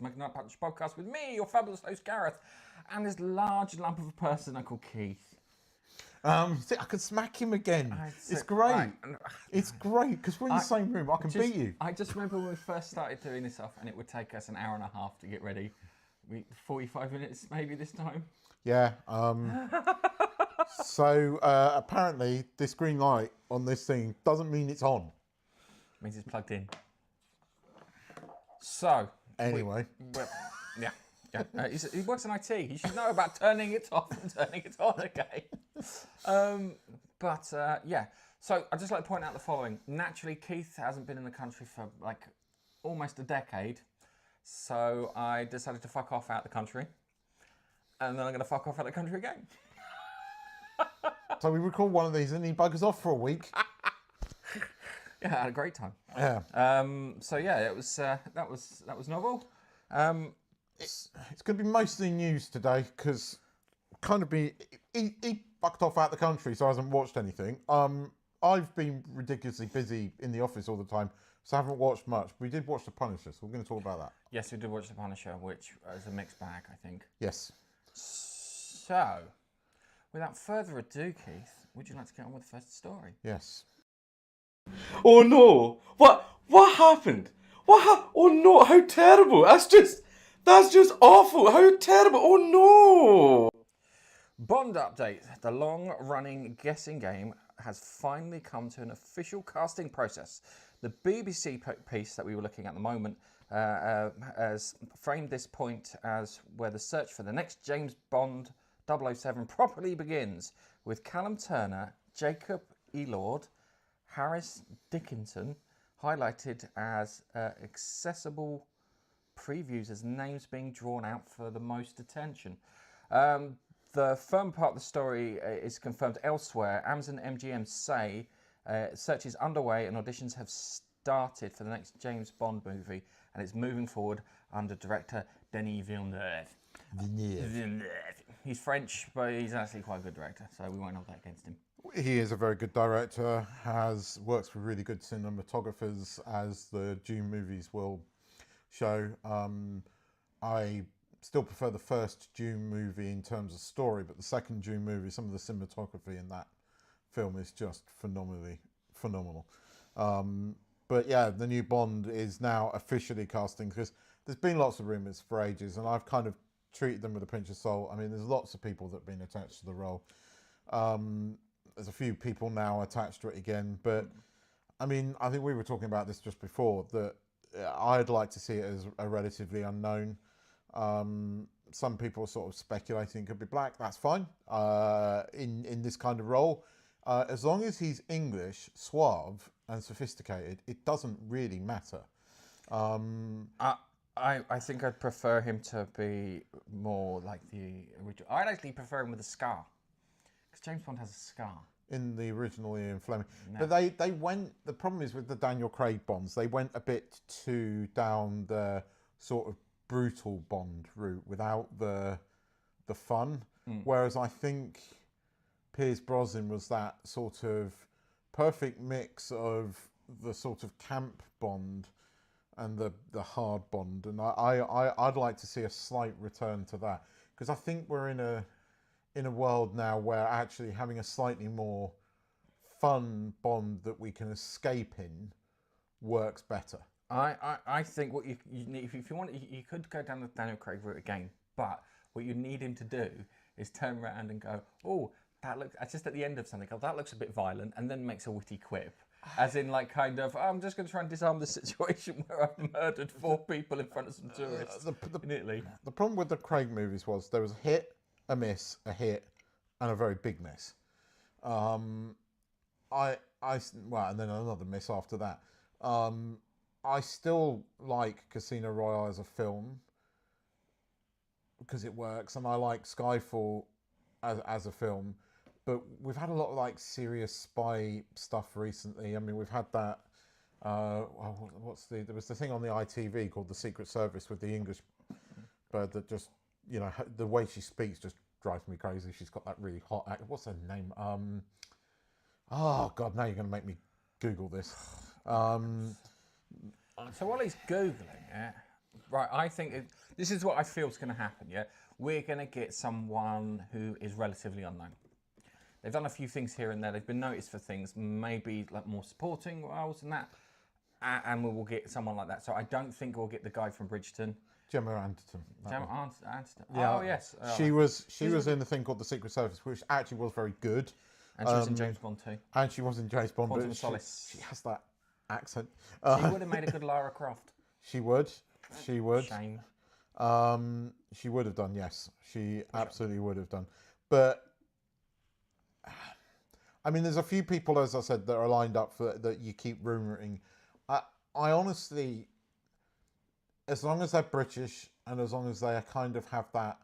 Smoking Night Punch podcast with me, your fabulous host Gareth, and this large lump of a person I call Keith. See, I can smack him again. It's great. It's great because we're in the same room. I can beat you. I just remember when we first started doing this off, and it would take us an hour and a half to get ready. 45 minutes maybe this time. Yeah. So apparently, this green light on this thing doesn't mean it's on. It means it's plugged in. So anyway, yeah. He works in IT. He should know about turning it off and turning it on again. Yeah. So I'd just like to point out the following. Naturally, Keith hasn't been in the country for like almost a decade. So I decided to fuck off out the country. And then I'm going to fuck off out the country again. So we record one of these and he buggers off for a week. Yeah, I had a great time. Yeah. So yeah, it was that was novel. It's going to be mostly news today because he fucked off out the country, so I hasn't watched anything. I've been ridiculously busy in the office all the time, so I haven't watched much. We did watch The Punisher, so we're going to talk about that. Yes, we did watch The Punisher, which is a mixed bag, I think. Yes. So, without further adu, Keith, would you like to get on with the first story? Yes. Oh no! What happened? Oh no! How terrible! That's just awful! How terrible! Oh no! Bond update. The long-running guessing game has finally come to an official casting process. The BBC piece that we were looking at the moment has framed this point as where the search for the next James Bond 007 properly begins, with Callum Turner, Jacob Elord, Harris Dickinson highlighted as accessible previews as names being drawn out for the most attention. The firm part of the story is confirmed elsewhere. Amazon MGM say search is underway and auditions have started for the next James Bond movie, and it's moving forward under director Denis Villeneuve. He's French, but he's actually quite a good director, so we won't hold that against him. He is a very good director, works with really good cinematographers, as the Dune movies will show. I still prefer the first Dune movie in terms of story, but the second Dune movie, some of the cinematography in that film is just phenomenal. But yeah, the new Bond is now officially casting, because there's been lots of rumours for ages, and I've kind of treated them with a pinch of salt. I mean, there's lots of people that have been attached to the role. There's a few people now attached to it again, but I mean, I think we were talking about this just before, that I'd like to see it as a relatively unknown. Some people are sort of speculating it could be black. That's fine in this kind of role. As long as he's English, suave and sophisticated, it doesn't really matter. I think I'd prefer him to be more like the original. I'd actually prefer him with a scar, because James Bond has a scar. In the original Ian Fleming. No. But they went, the problem is with the Daniel Craig Bonds, they went a bit too down the sort of brutal Bond route without the fun. Whereas I think Pierce Brosnan was that sort of perfect mix of the sort of camp Bond and the hard Bond. And I'd like to see a slight return to that, because I think we're in a world now where actually having a slightly more fun Bond that we can escape in works better. I think what you need, if you want, you could go down the Daniel Craig route again, but what you need him to do is turn around and go, oh, that looks, just at the end of something, oh, that looks a bit violent, and then makes a witty quip. As in, like, kind of, I'm just going to try and disarm the situation where I've murdered 4 people in front of some tourists in Italy. The problem with the Craig movies was there was a hit, a miss, a hit, and a very big miss. And then another miss after that. I still like Casino Royale as a film because it works, and I like Skyfall as a film. But we've had a lot of like serious spy stuff recently. I mean, we've had that. There was the thing on the ITV called The Secret Service with the English bird that just, you know, the way she speaks just drives me crazy. She's got that really hot act. What's her name? Oh God, now you're going to make me Google this. So while he's Googling it, Right, I think this is what I feel is going to happen, yeah? We're going to get someone who is relatively unknown. They've done a few things here and there. They've been noticed for things, maybe like more supporting roles than that. And we will get someone like that. So I don't think we'll get the guy from Bridgerton. Gemma Anderton. Gemma Anderton. Yeah, Oh, yes. She was in the thing called The Secret Service, which actually was very good. And she was in James Bond too. And she was in James Bond, Quantum but of Solace. she has that accent. She would have made a good Lara Croft. She would. She would. Shame. She would have done, yes. She absolutely would have done. But I mean, there's a few people, as I said, that are lined up for that you keep rumouring. I honestly, as long as they're British and as long as they kind of have that,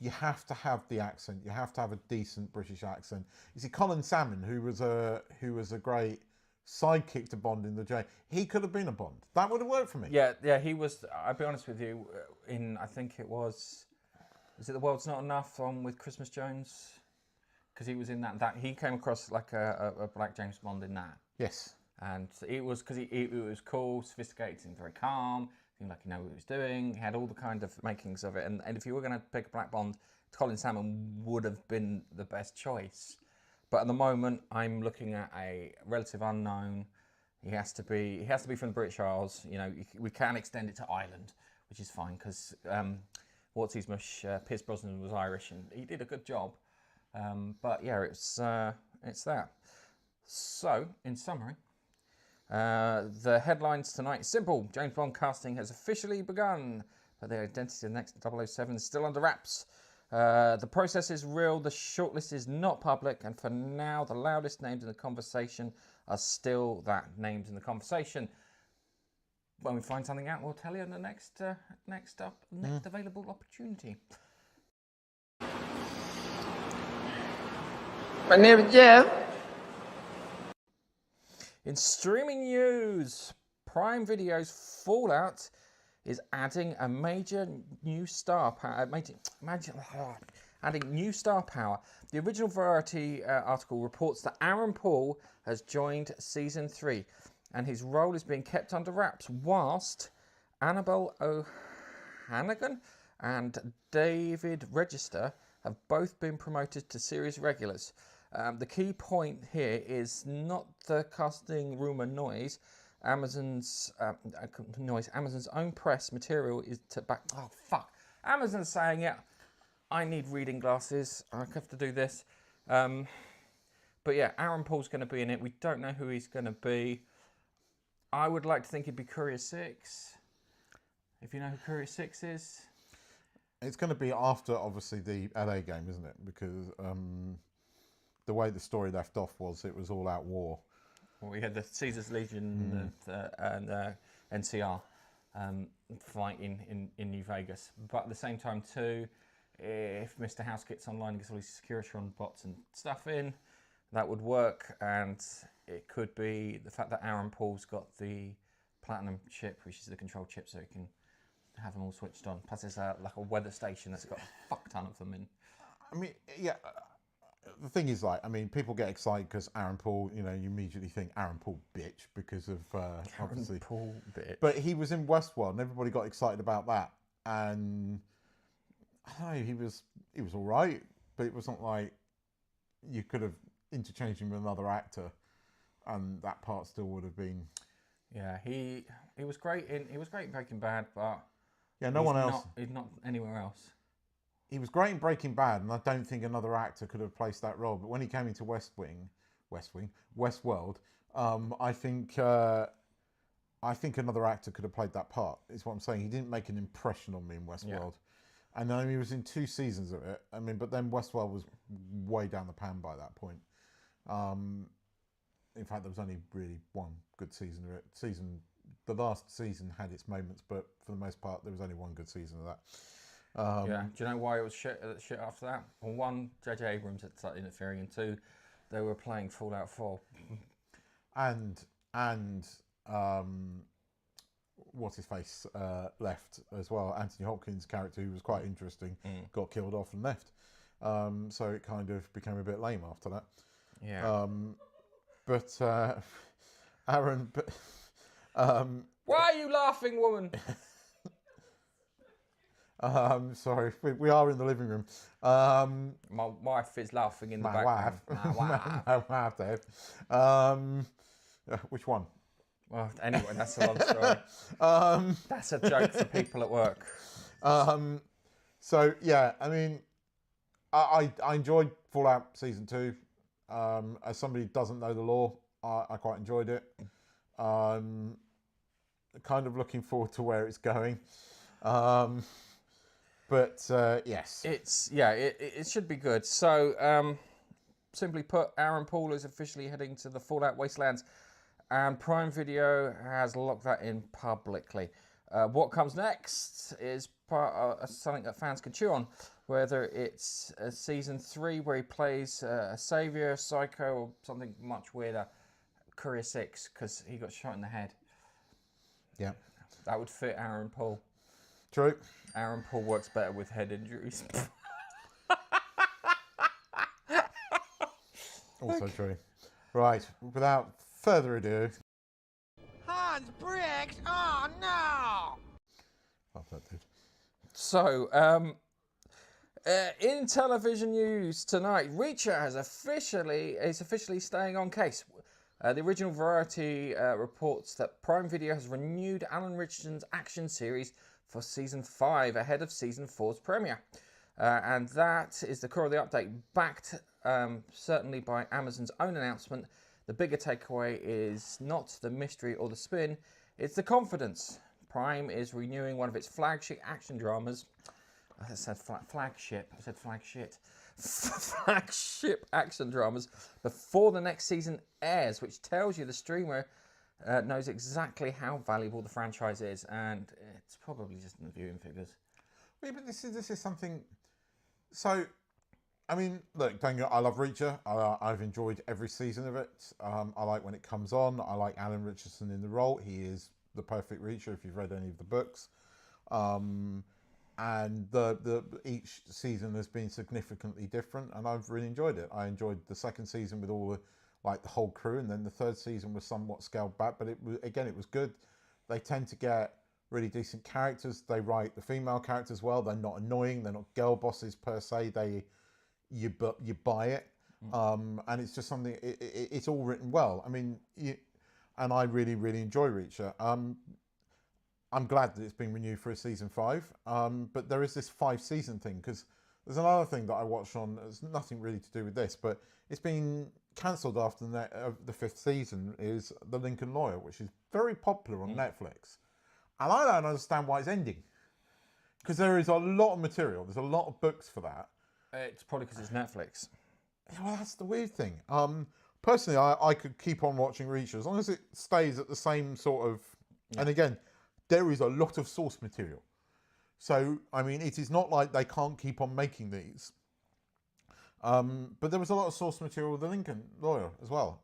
you have to have the accent. You have to have a decent British accent. You see, Colin Salmon, who was a great sidekick to Bond in the J, he could have been a Bond. That would have worked for me. Yeah, he was. I'll be honest with you. I think it was it The World's Not Enough on with Christmas Jones? Because he was in that. He came across like a black James Bond in that. Yes. And it was because it was cool, sophisticated, seemed very calm, seemed like he knew what he was doing. He had all the kind of makings of it. And if you were going to pick a black Bond, Colin Salmon would have been the best choice. But at the moment, I'm looking at a relative unknown. He has to be from the British Isles. You know, we can extend it to Ireland, which is fine because what's his mush? Pierce Brosnan was Irish and he did a good job. But yeah, it's that. So, in summary, the headlines tonight is simple. James Bond casting has officially begun, but the identity of the next 007 is still under wraps. The process is real, the shortlist is not public, and for now, the loudest names in the conversation are still that names in the conversation. When we find something out, we'll tell you in the next available opportunity. My name is Jeff. In streaming news, Prime Video's Fallout is adding a major new star power. Adding new star power. The original Variety article reports that Aaron Paul has joined season 3, and his role is being kept under wraps, whilst Annabelle O'Hannigan and David Register have both been promoted to series regulars. The key point here is not the casting rumour noise. Amazon's own press material is to back. Oh fuck! Amazon's saying it. I need reading glasses. I have to do this. But yeah, Aaron Paul's going to be in it. We don't know who he's going to be. I would like to think he'd be Courier 6. If you know who Courier 6 is. It's going to be after, obviously, the LA game, isn't it? Because the way the story left off was it was all out war. Well, we had the Caesar's Legion and NCR fight in New Vegas. But at the same time, too, if Mr. House gets online and gets all his security on bots and stuff in, that would work. And it could be the fact that Aaron Paul's got the Platinum chip, which is the control chip, so he can have them all switched on. Plus, it's like a weather station that's got a fuck ton of them in. I mean, yeah. The thing is, like, I mean, people get excited because Aaron Paul, you know, you immediately think Aaron Paul bitch because of obviously. Paul bitch. But he was in Westworld and everybody got excited about that. And I don't know, he was all right, but it wasn't like you could have interchanged him with another actor and that part still would have been. Yeah, he was great in Breaking Bad, but yeah, no one else. He's not anywhere else. He was great in Breaking Bad, and I don't think another actor could have placed that role. But when he came into Westworld, I think another actor could have played that part. Is what I'm saying. He didn't make an impression on me in Westworld, and I mean, he was in 2 seasons of it. I mean, but then Westworld was way down the pan by that point. In fact, there was only really one good season of it. The last season had its moments, but for the most part, there was only one good season of that. Yeah. Do you know why it was shit after that? Well, 1, J.J. Abrams had started interfering, and 2, they were playing Fallout 4. And what's his face left as well. Anthony Hopkins' character, who was quite interesting, got killed off and left. So it kind of became a bit lame after that. Yeah. But Aaron. Why are you laughing, woman? Sorry, we are in the living room. My wife is laughing in the My background. wife. My wife. My wife, Dave. Which one? Well, anyway, that's a long story. That's a joke for people at work. So yeah, I mean, I enjoyed Fallout Season 2. As somebody who doesn't know the lore, I quite enjoyed it. Kind of looking forward to where it's going. But yes. It should be good. So, simply put, Aaron Paul is officially heading to the Fallout Wastelands, and Prime Video has locked that in publicly. What comes next is part of something that fans can chew on, whether it's season 3 where he plays a savior, psycho, or something much weirder, Courier 6, because he got shot in the head. Yeah. That would fit Aaron Paul. True. Aaron Paul works better with head injuries. Also true. Right, without further ado. Hans Bricks! Oh no! Love that dude. So, in television news tonight, Reacher is officially staying on case. The original Variety reports that Prime Video has renewed Alan Richardson's action series for season 5 ahead of season 4's premiere. And that is the core of the update, backed certainly by Amazon's own announcement. The bigger takeaway is not the mystery or the spin, it's the confidence. Prime is renewing one of its flagship action dramas. I said flagship. I said flagship. Flagship action dramas before the next season airs, which tells you the streamer knows exactly how valuable the franchise is, and it's probably just in the viewing figures. Yeah, but this is something. So, I mean, look, don't get, I love Reacher. I've enjoyed every season of it. I like when it comes on. I like Alan Richardson in the role. He is the perfect Reacher if you've read any of the books. And the each season has been significantly different, and I've really enjoyed it. I enjoyed the second season with all the whole crew, and then the third season was somewhat scaled back, but it was good. They tend to get really decent characters. They write the female characters well. They're not annoying. They're not girl bosses per se. You buy it, and it's just something. It's all written well. I mean, and I really enjoy Reacher. I'm glad that it's been renewed for a season 5, but there is this 5-season thing, because there's another thing that I watched on. It's nothing really to do with this, but it's been cancelled after the 5th season. Is The Lincoln Lawyer, which is very popular on Netflix, and I don't understand why it's ending, because there is a lot of material. There's a lot of books for that. It's probably because it's Netflix. Well, that's the weird thing. Personally, I could keep on watching Reacher as long as it stays at the same sort of. Yeah. And again, there is a lot of source material, so I mean, it is not like they can't keep on making these. But there was a lot of source material with The Lincoln Lawyer as well.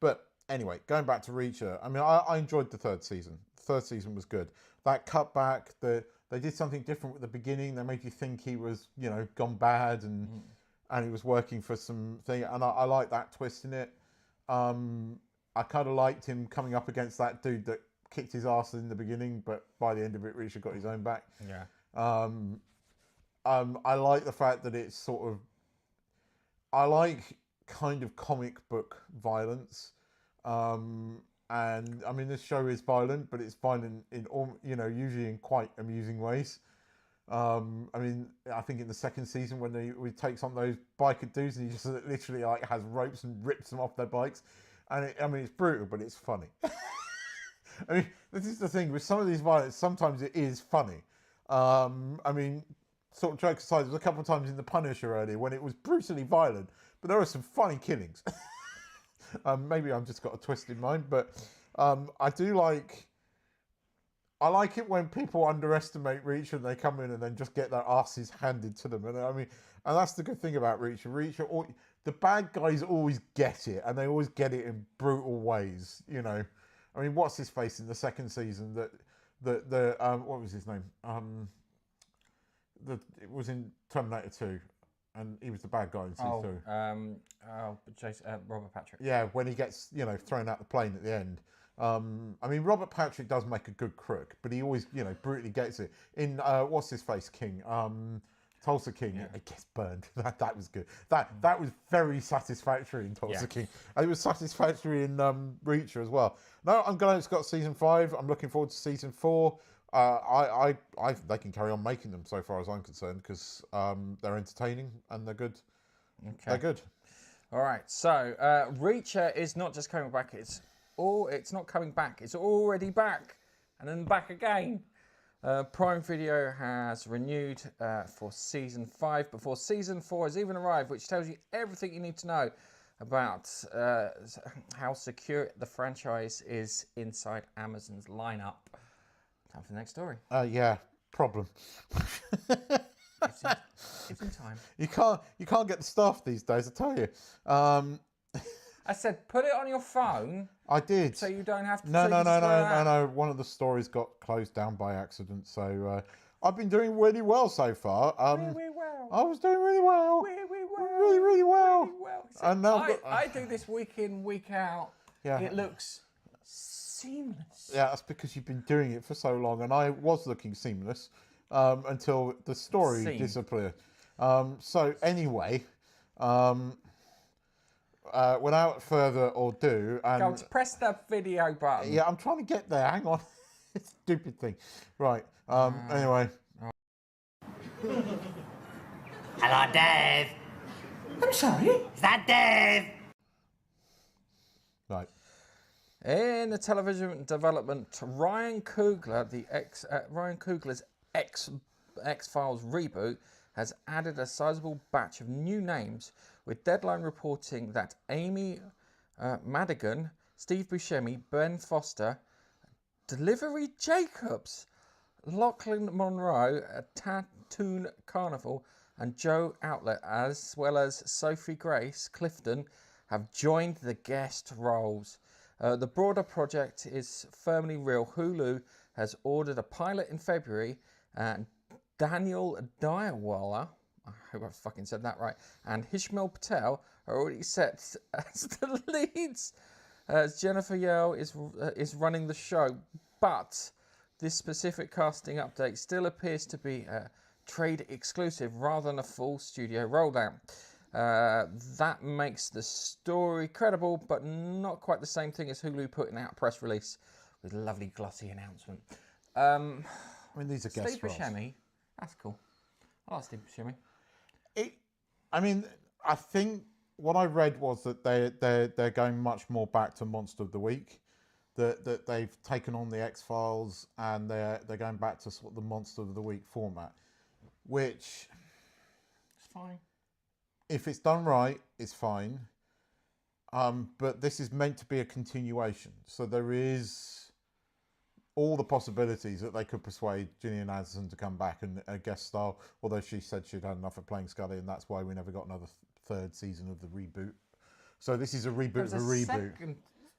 But anyway, going back to Reacher, I mean, I enjoyed the 3rd season. The 3rd season was good. That cutback, they did something different at the beginning. They made you think he was, gone bad and he was working for something. And I like that twist in it. I kind of liked him coming up against that dude that kicked his ass in the beginning, but by the end of it, Reacher got his own back. Yeah. I like the fact that it's sort of. I like kind of comic book violence. And I mean, this show is violent, but it's violent in all, usually in quite amusing ways. I mean, I think in the 2nd season when he takes on those biker dudes and he just literally has ropes and rips them off their bikes, and it's brutal, but it's funny. I mean, this is the thing with some of these violence. Sometimes it is funny. I mean, sort of jokes aside, there was a couple of times in The Punisher earlier when it was brutally violent, but there were some funny killings. Maybe I've just got a twisted mind, but I do like. I like it when people underestimate Reacher and they come in and then just get their asses handed to them. And I mean, and that's the good thing about Reacher. The bad guys always get it, and they always get it in brutal ways. I mean, what's his face in the 2nd season? What was his name? It was in Terminator 2. And he was the bad guy in season 2. Robert Patrick. Yeah, when he gets, thrown out the plane at the end. I mean, Robert Patrick does make a good crook, but he always, you know, brutally gets it. In what's his face, King, Tulsa King, it gets burned. that was good. That was very satisfactory in Tulsa King. And it was satisfactory in Reacher as well. No, I'm glad it's got season 5. I'm looking forward to season 4. They can carry on making them so far as I'm concerned because they're entertaining and they're good. Okay. They're good. All right. So Reacher is not just coming back. It's not coming back. It's already back, and then back again. Prime Video has renewed for season 5 before season 4 has even arrived, which tells you everything you need to know about how secure the franchise is inside Amazon's lineup. Time for the next story. Yeah, problem. Give some time. You can't get the stuff these days, I tell you. I said, put it on your phone. I did. So you don't have to. No. One of the stories got closed down by accident. So I've been doing really well so far. Really well. I was doing really well. Really well. So and now I do this week in, week out. Yeah. It looks seamless. Yeah, that's because you've been doing it for so long, and I was looking seamless until the story disappeared. So anyway. Without further ado, Go to press the video button. Yeah, I'm trying to get there. Hang on, stupid thing. Right. Anyway. Hello, Dave. I'm sorry? Is that Dave? Right. In the television development, Ryan Coogler's X-Files reboot has added a sizable batch of new names, with Deadline reporting that Amy Madigan, Steve Buscemi, Ben Foster, Delivery Jacobs, Lachlan Monroe, Tattoon Carnival, and Joe Outlet, as well as Sophie Grace Clifton, have joined the guest roles. The broader project is firmly real. Hulu has ordered a pilot in February, and Daniel Diawala, I hope I fucking said that right, and Ishmael Patel are already set as the leads. Jennifer Yale is running the show, but this specific casting update still appears to be a trade exclusive rather than a full studio rollout. That makes the story credible, but not quite the same thing as Hulu putting out a press release with a lovely glossy announcement. I mean, these are guest Steve roles. Buscemi, that's cool. I like Steve Buscemi. I think what I read was that they're going much more back to Monster of the Week. That they've taken on the X-Files and they're going back to sort of the Monster of the Week format, which It's fine. if it's done right, it's fine. But this is meant to be a continuation, so there is all the possibilities that they could persuade Gillian Anderson to come back and guest star, although she said she'd had enough of playing Scully, and that's why we never got another third season of the reboot. So this is a reboot of a reboot.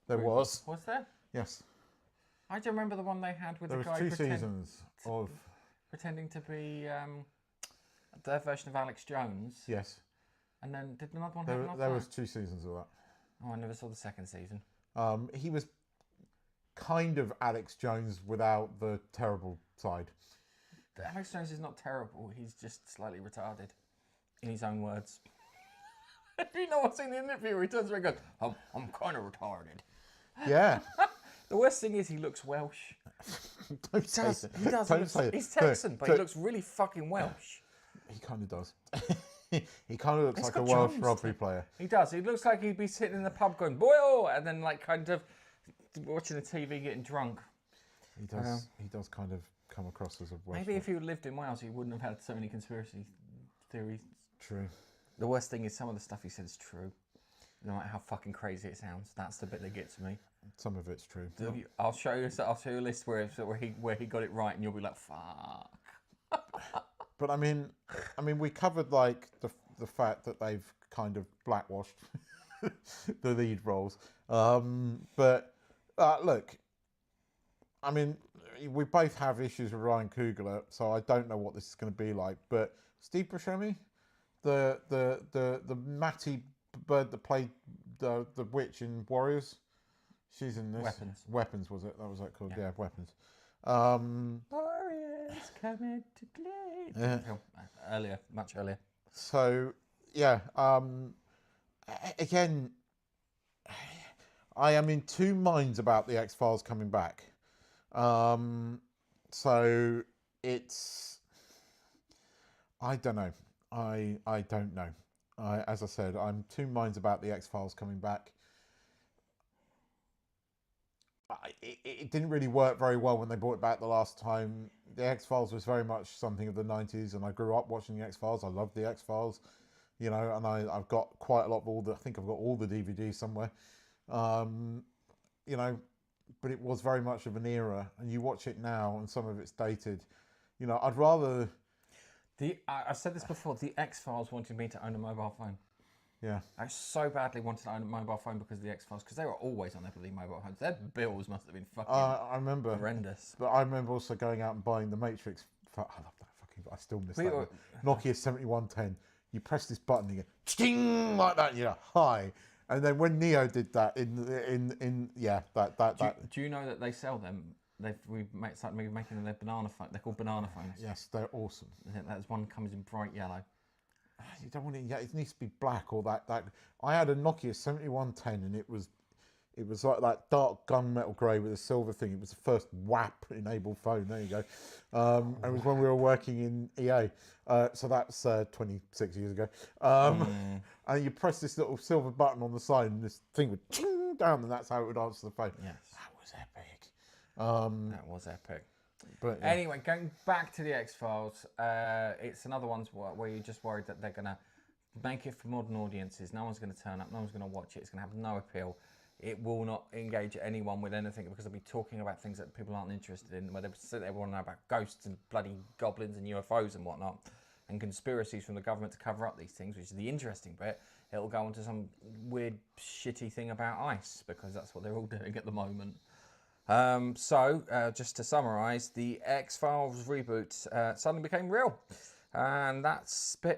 There was. Was there? Yes. I do remember the one they had with There the was guy 2 seasons of... pretending to be their version of Alex Jones. Yes. And then did another one happen after There that? was 2 seasons of that. Oh, I never saw the second season. He was kind of Alex Jones without the terrible side. Alex Jones is not terrible. He's just slightly retarded, in his own words. You know what's in the interview where he turns around and goes, I'm kind of retarded. Yeah. The worst thing is he looks Welsh. Don't say that. He does. Don't say He's that. Texan, but he looks really fucking Welsh. He kind of does. He kind of looks He's like a got Welsh Jones rugby too. player. He does. He looks like he'd be sitting in the pub going, boy, oh, and then like kind of watching the TV getting drunk. He does. He does kind of come across as a Welsh. Maybe if he lived in Wales, he wouldn't have had so many conspiracy theories. True. The worst thing is some of the stuff he said is true. No matter how fucking crazy it sounds, that's the bit that gets me. Some of it's true. I'll show you a list where he got it right, and you'll be like, "Fuck." But I mean, we covered like the fact that they've kind of blackwashed the lead roles. But look, I mean, we both have issues with Ryan Coogler, so I don't know what this is going to be like. But Steve Buscemi, the Matty bird that played the witch in Warriors, She's in this. Weapons. Weapons, was it? That was that called? Yeah. Yeah, Weapons. Warriors coming to play. Yeah. Earlier, much earlier. So, yeah. Again, I am in two minds about the X-Files coming back. So it's, I don't know. I don't know. As I said, I'm two minds about the X-Files coming back. It didn't really work very well when they brought it back the last time. The X-Files was very much something of the 90s, and I grew up watching the X-Files. I loved the X-Files, you know, and I've got quite a lot of all the, I think I've got all the DVDs somewhere, you know, but it was very much of an era, and you watch it now and some of it's dated. You know, I'd rather... I said this before, the X-Files wanted me to own a mobile phone. Yeah. I so badly wanted to own a mobile phone because of the X-Files, because they were always on their bloody mobile phones. Their bills must have been fucking I remember horrendous. But I remember also going out and buying the Matrix. I love that fucking... I still miss that. Nokia 7110. You press this button, you go ching like that. You know, hi. And then when Neo did that in yeah, that. Do you know that they sell them? We've started making them their banana phone. They're called banana phones. Yes, they're awesome. That's one comes in bright yellow. You don't want it. Yeah, it needs to be black or that. I had a Nokia 7110, and it was like that dark gunmetal grey with a silver thing. It was the first WAP enabled phone. There you go. It was when we were working in EA. So that's 26 years ago. And you press this little silver button on the side, and this thing would ching down, and that's how it would answer the phone. Yes, that was epic. That was epic. But, yeah. Anyway, going back to the X-Files, it's another one where you're just worried that they're going to make it for modern audiences. No one's going to turn up. No one's going to watch it. It's going to have no appeal. It will not engage anyone with anything because they'll be talking about things that people aren't interested in, where they want to know about ghosts and bloody goblins and UFOs and whatnot, and conspiracies from the government to cover up these things, which is the interesting bit. It'll go on to some weird, shitty thing about ICE, because that's what they're all doing at the moment. Just to summarise, the X-Files reboot suddenly became real. And that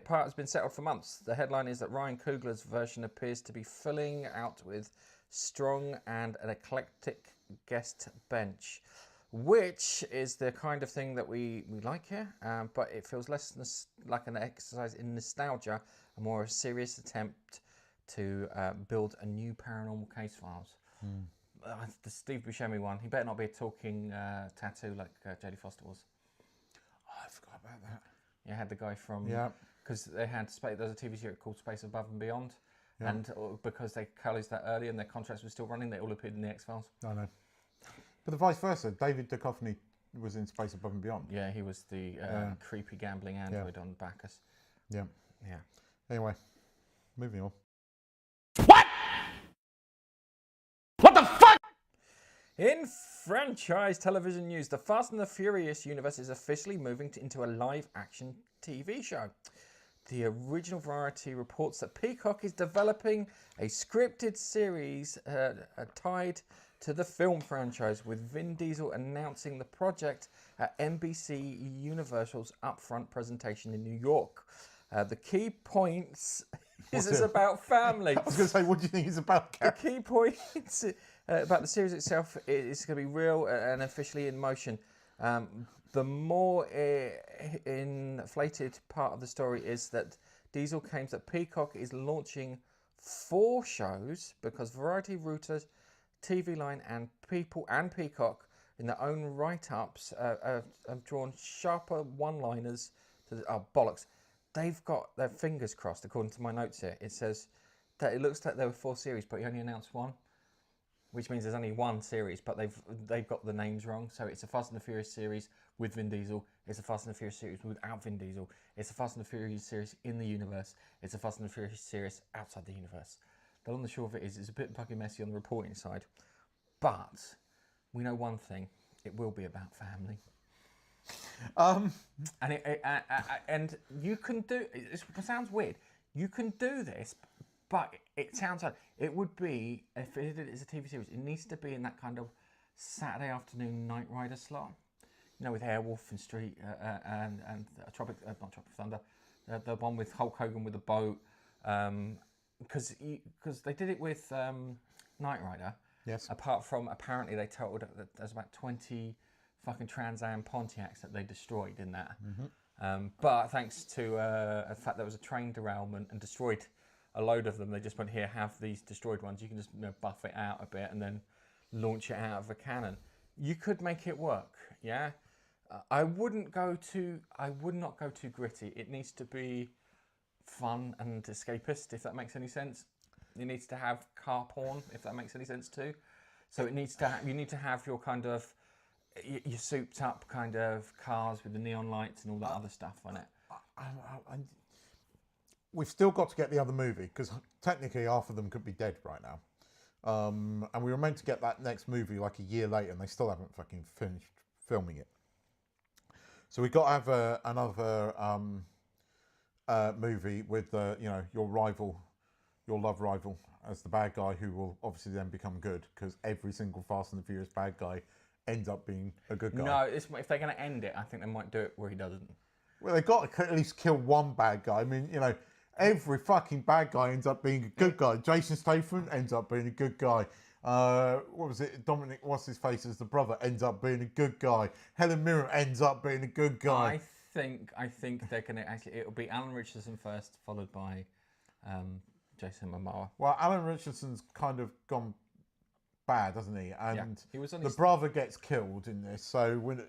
part has been settled for months. The headline is that Ryan Coogler's version appears to be filling out with strong and an eclectic guest bench, which is the kind of thing that we like here, but it feels less like an exercise in nostalgia and more a serious attempt to build a new paranormal case files. The Steve Buscemi one, he better not be a talking tattoo like Jodie Foster was. Oh, I forgot about that. You had the guy from... Yeah. Because they had... There's a TV series called Space Above and Beyond. Yeah. And because they closed that early and their contracts were still running, they all appeared in the X-Files. I know. But the vice versa. David Duchovny was in Space Above and Beyond. Yeah, he was the creepy gambling android on Bacchus. Yeah. Yeah. Anyway, moving on. What? What the fuck? In franchise television news, the Fast and the Furious universe is officially moving into a live-action TV show. The original Variety reports that Peacock is developing a scripted series tied to the film franchise, with Vin Diesel announcing the project at NBC Universal's upfront presentation in New York. The key points is it's about family. I was going to say, what do you think it's about? The key points about the series itself is going to be real and officially in motion. The more inflated part of the story is that Diesel claims that Peacock is launching 4 shows because Variety, Reuters, TV Line and Peacock in their own write-ups have drawn sharper one-liners to the... Oh, bollocks. They've got their fingers crossed, according to my notes here. It says that it looks like there were 4 series, but he only announced 1. Which means there's only 1 series, but they've got the names wrong. So it's a Fast and the Furious series with Vin Diesel. It's a Fast and the Furious series without Vin Diesel. It's a Fast and the Furious series in the universe. It's a Fast and the Furious series outside the universe. The long and the short of it is it's a bit fucking messy on the reporting side. But we know one thing. It will be about family. And you can do... It sounds weird. You can do this... But it sounds like it would be, if it is a TV series, it needs to be in that kind of Saturday afternoon Knight Rider slot. You know, with Airwolf and Street and not Tropic Thunder, the one with Hulk Hogan with the boat. Because they did it with Knight Rider, Yes. Apart from, apparently they totaled that there's about 20 fucking Trans Am Pontiacs that they destroyed in that. But thanks to the fact there was a train derailment and destroyed a load of them, they just went, here, have these destroyed ones. You can just buff it out a bit and then launch it out of a cannon. You could make it work, yeah? I would not go too gritty. It needs to be fun and escapist, if that makes any sense. It needs to have car porn, if that makes any sense too. So it needs to you need to have your kind of your souped up kind of cars with the neon lights and all that other stuff on it. We've still got to get the other movie, because technically half of them could be dead right now. And we were meant to get that next movie like a year later, and they still haven't fucking finished filming it. So we've got to have another movie with your rival, your love rival, as the bad guy, who will obviously then become good, because every single Fast and the Furious bad guy ends up being a good guy. No, if they're going to end it, I think they might do it where he doesn't. Well, they've got to at least kill one bad guy. I mean, every fucking bad guy ends up being a good guy. Jason Statham ends up being a good guy. What was it? Dominic, what's his face as the brother, ends up being a good guy. Helen Mirren ends up being a good guy. I think they're going to actually. It'll be Alan Richardson first, followed by Jason Momoa. Well, Alan Richardson's kind of gone bad, hasn't he? And he was on the his... brother gets killed in this. So when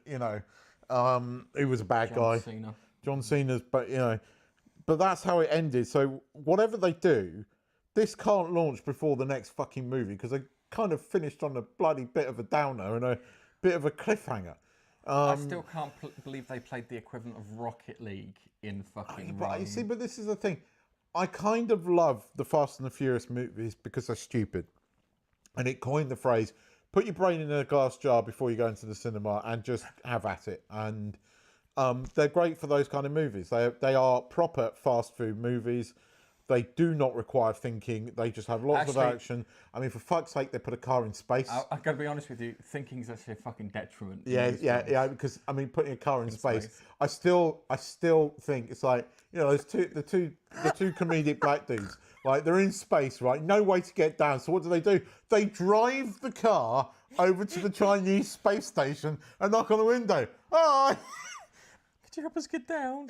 he was a bad guy. Cena. John Cena's, but that's how it ended. So whatever they do, this can't launch before the next fucking movie, because they kind of finished on a bloody bit of a downer and a bit of a cliffhanger. I still can't believe they played the equivalent of Rocket League in fucking But Rome. you see, but this is the thing. I kind of love the Fast and the Furious movies because they're stupid. And it coined the phrase, put your brain in a glass jar before you go into the cinema and just have at it. And they're great for those kind of movies. They are proper fast food movies. They do not require thinking. They just have lots of action. I mean, for fuck's sake, they put a car in space. I've got to be honest with you. Thinking's actually a fucking detriment. Yeah. Because I mean, putting a car in space. I still think it's like, there's the two comedic black dudes. Like, they're in space, right? No way to get down. So what do? They drive the car over to the Chinese space station and knock on the window. Oh, could you help us get down?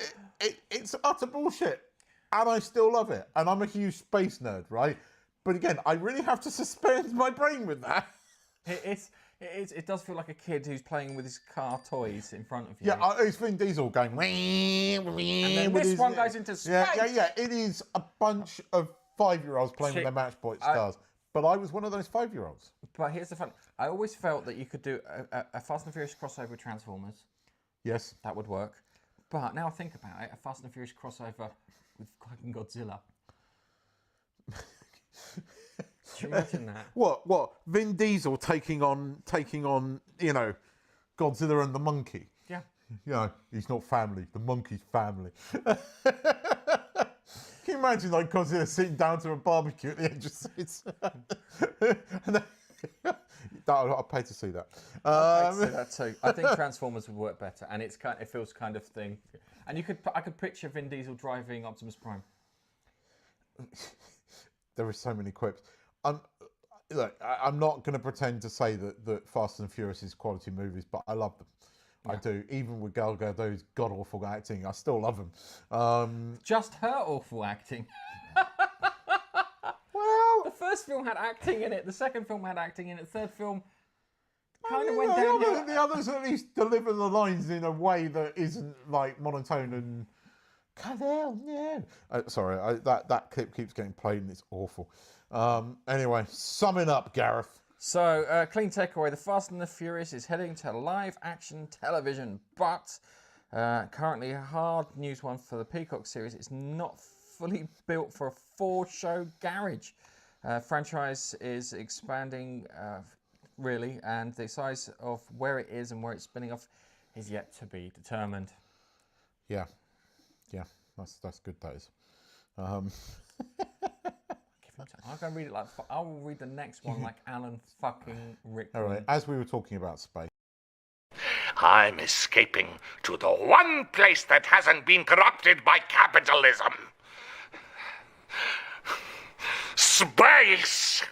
It's utter bullshit. And I still love it. And I'm a huge space nerd, right? But again, I really have to suspend my brain with that. It does feel like a kid who's playing with his car toys in front of you. Yeah, it's Vin Diesel going... And then this one goes into space. Yeah. It is a bunch of 5-year-olds playing with their Matchbox cars. But I was one of those 5-year-olds. But here's the fun. I always felt that you could do a Fast and Furious crossover with Transformers. Yes. That would work. But now I think about it, a Fast and Furious crossover with fucking Godzilla. Can you imagine that? What? Vin Diesel taking on, Godzilla and the monkey. Yeah. He's not family. The monkey's family. Can you imagine, like, Godzilla sitting down to a barbecue at the edge of seats? I'll pay to see that. I'd say that too. I think Transformers would work better, and it feels kind of thing. And I could picture Vin Diesel driving Optimus Prime. There are so many quips. Look, I'm not going to pretend to say that Fast and Furious is quality movies, but I love them. Yeah. I do. Even with Gal Gadot's god-awful acting, I still love them. Just her awful acting. Well... The first film had acting in it. The second film had acting in it. The third film kind of went downhill. The others at least deliver the lines in a way that isn't, like, monotone and... Sorry, that clip keeps getting played and it's awful. Anyway, summing up, Gareth. So, clean takeaway. The Fast and the Furious is heading to live action television, but currently a hard news one for the Peacock series. It's not fully built for a 4-show garage. Franchise is expanding, really, and the size of where it is and where it's spinning off is yet to be determined. Yeah, that's good, that is. I'm going to read it like... I will read the next one like Alan fucking Rickman. All right, as we were talking about space. I'm escaping to the one place that hasn't been corrupted by capitalism. Space!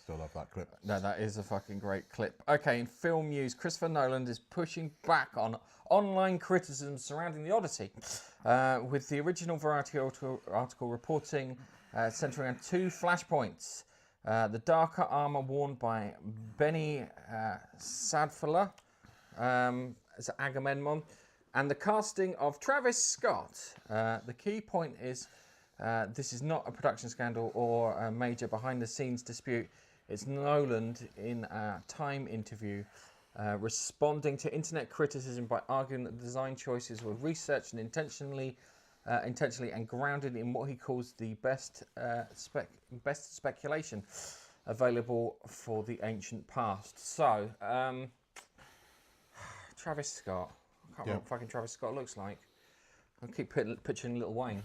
Still love that clip. clip. No, that is a fucking great clip. Okay, in film news, Christopher Nolan is pushing back on online criticism surrounding the Odyssey, with the original Variety article reporting centering on two flashpoints. The darker armour worn by Benny Sadfler as Agamemnon, and the casting of Travis Scott. The key point is this is not a production scandal or a major behind-the-scenes dispute. It's Nolan in a Time interview responding to internet criticism by arguing that the design choices were researched and intentionally and grounded in what he calls the best speculation available for the ancient past. So, Travis Scott. I can't remember what fucking Travis Scott looks like. I keep picturing Lil Wayne.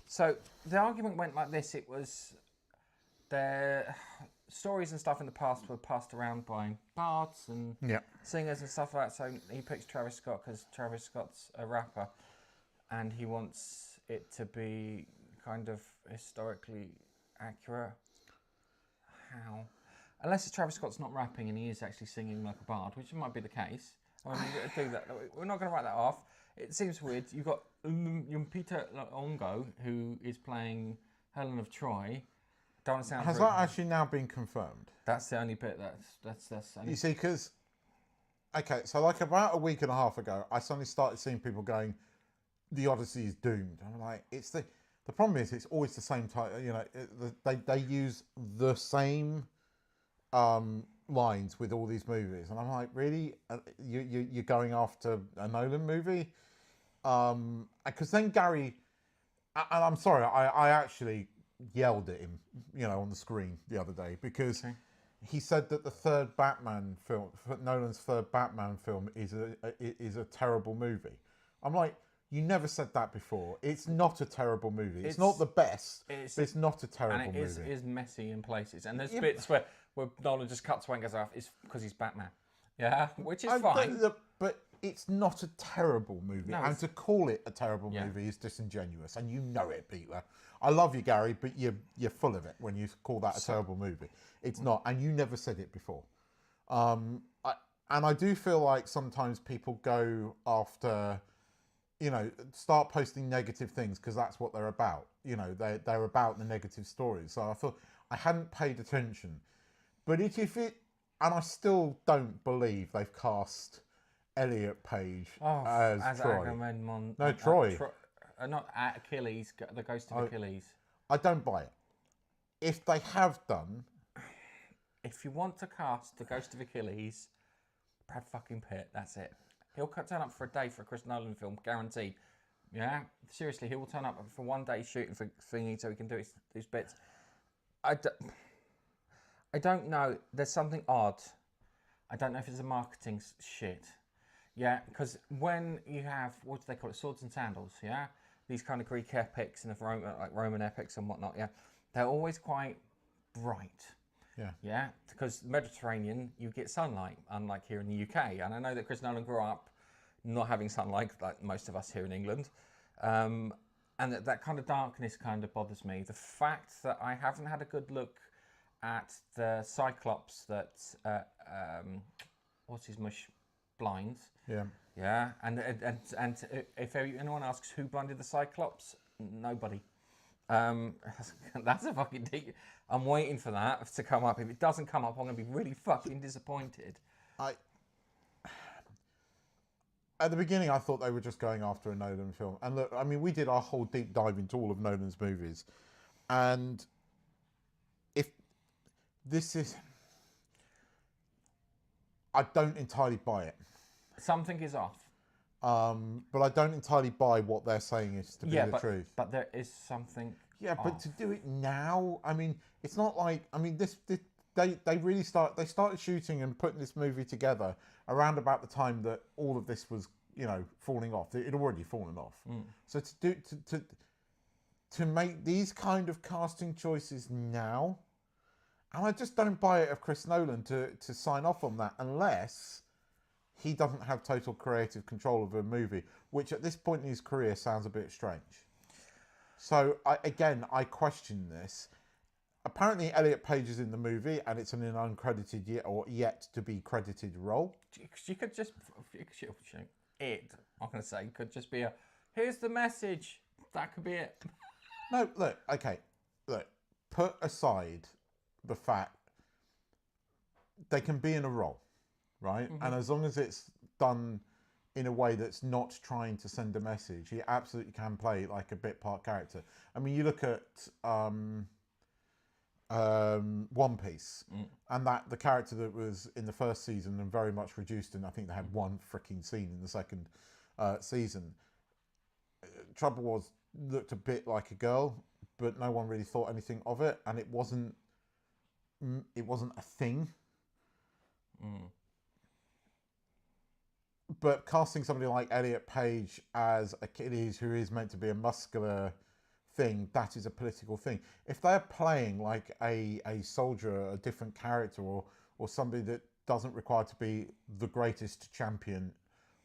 So the argument went like this. It was their stories and stuff in the past were passed around by bards and singers and stuff like that. So he picks Travis Scott because Travis Scott's a rapper and he wants it to be kind of historically accurate. How? Unless Travis Scott's not rapping and he is actually singing like a bard, which might be the case. I mean, do that. We're not going to write that off. It seems weird. You've got Peter Ongo, who is playing Helen of Troy. Don't sound. Has that actually now been confirmed? That's the only bit that's only... You see, because so like about a week and a half ago, I suddenly started seeing people going, "The Odyssey is doomed." I'm like, it's the problem is it's always the same type. You know, they use the same lines with all these movies, and I'm like, really, you're going after a Nolan movie? Because then Gary, and I'm sorry, I actually yelled at him, you know, on the screen the other day because he said that the third Batman film, Nolan's third Batman film, is a terrible movie. I'm like, you never said that before. It's not a terrible movie. It's not the best. It's not a terrible movie. And it is messy in places, and there's bits where Nolan just cuts away and goes off. It's because he's Batman. Yeah, which is fine. But it's not a terrible movie. No, and to call it a terrible movie is disingenuous. And you know it, Peter. I love you, Gary, but you're full of it when you call that a terrible movie. It's not. And you never said it before. And I do feel like sometimes people go after, you know, start posting negative things because that's what they're about. You know, they're about the negative stories. So I thought I hadn't paid attention. But and I still don't believe they've cast Elliot Page as Troy. Agamemnon. No, Troy. Not Achilles, the ghost of Achilles. I don't buy it. If they have done... If you want to cast the ghost of Achilles, Brad fucking Pitt, that's it. He'll turn up for a day for a Chris Nolan film, guaranteed. Yeah? Seriously, he will turn up for one day shooting for thingy so he can do his bits. I don't know. There's something odd. I don't know if it's a marketing shit. Yeah, because when you have, what do they call it, swords and sandals, yeah? These kind of Greek epics and Roman epics and whatnot, yeah? They're always quite bright. Yeah. Yeah, because Mediterranean, you get sunlight, unlike here in the UK. And I know that Chris Nolan grew up not having sunlight like most of us here in England. And that kind of darkness kind of bothers me. The fact that I haven't had a good look at the Cyclops that what's his mush blinds. Yeah, and if anyone asks who blinded the Cyclops, nobody. That's a fucking deep. I'm waiting for that to come up. If it doesn't come up, I'm going to be really fucking disappointed. At the beginning, I thought they were just going after a Nolan film. And look, I mean, we did our whole deep dive into all of Nolan's movies. And if this is... I don't entirely buy it. Something is off. But I don't entirely buy what they're saying is to be the truth. But there is something Yeah, but off. to do it now, I mean, it's not like... I mean, they really started shooting and putting this movie together around about the time that all of this was, you know, falling off. It had already fallen off. So to make these kind of casting choices now, and I just don't buy it of Chris Nolan to sign off on that unless he doesn't have total creative control of a movie, which at this point in his career sounds a bit strange. So I question this. apparently Elliot Page is in the movie, and it's in an uncredited yet to be credited role. She could just, I'm going to say, could just be here's the message. That could be it. No, look, okay, look, put aside the fact they can be in a role, right? Mm-hmm. And as long as it's done in a way that's not trying to send a message, he absolutely can play like a bit part character. I mean, you look at One Piece, and that the character that was in the first season and very much reduced, and I think they had one freaking scene in the second season. Trouble was looked a bit like a girl, but no one really thought anything of it, and it wasn't a thing. But casting somebody like Elliot Page as a kid who is meant to be a muscular thing, that is a political thing. If they're playing like a soldier, a different character, or somebody that doesn't require to be the greatest champion,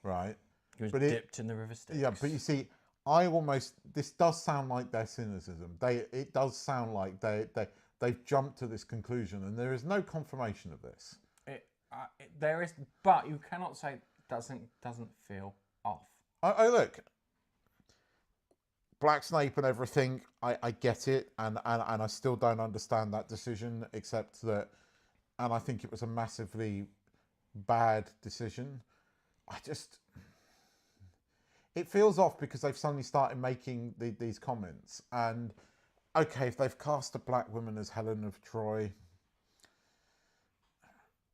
right? He was dipped in the river Styx. Yeah, but you see, this does sound like their cynicism. It does sound like they've jumped to this conclusion, and there is no confirmation of this. There is, but you cannot say it doesn't feel off. I look, Black Snape and everything. I get it, and I still don't understand that decision, except that, and I think it was a massively bad decision. It feels off because they've suddenly started making these comments. And okay, if they've cast a black woman as Helen of Troy,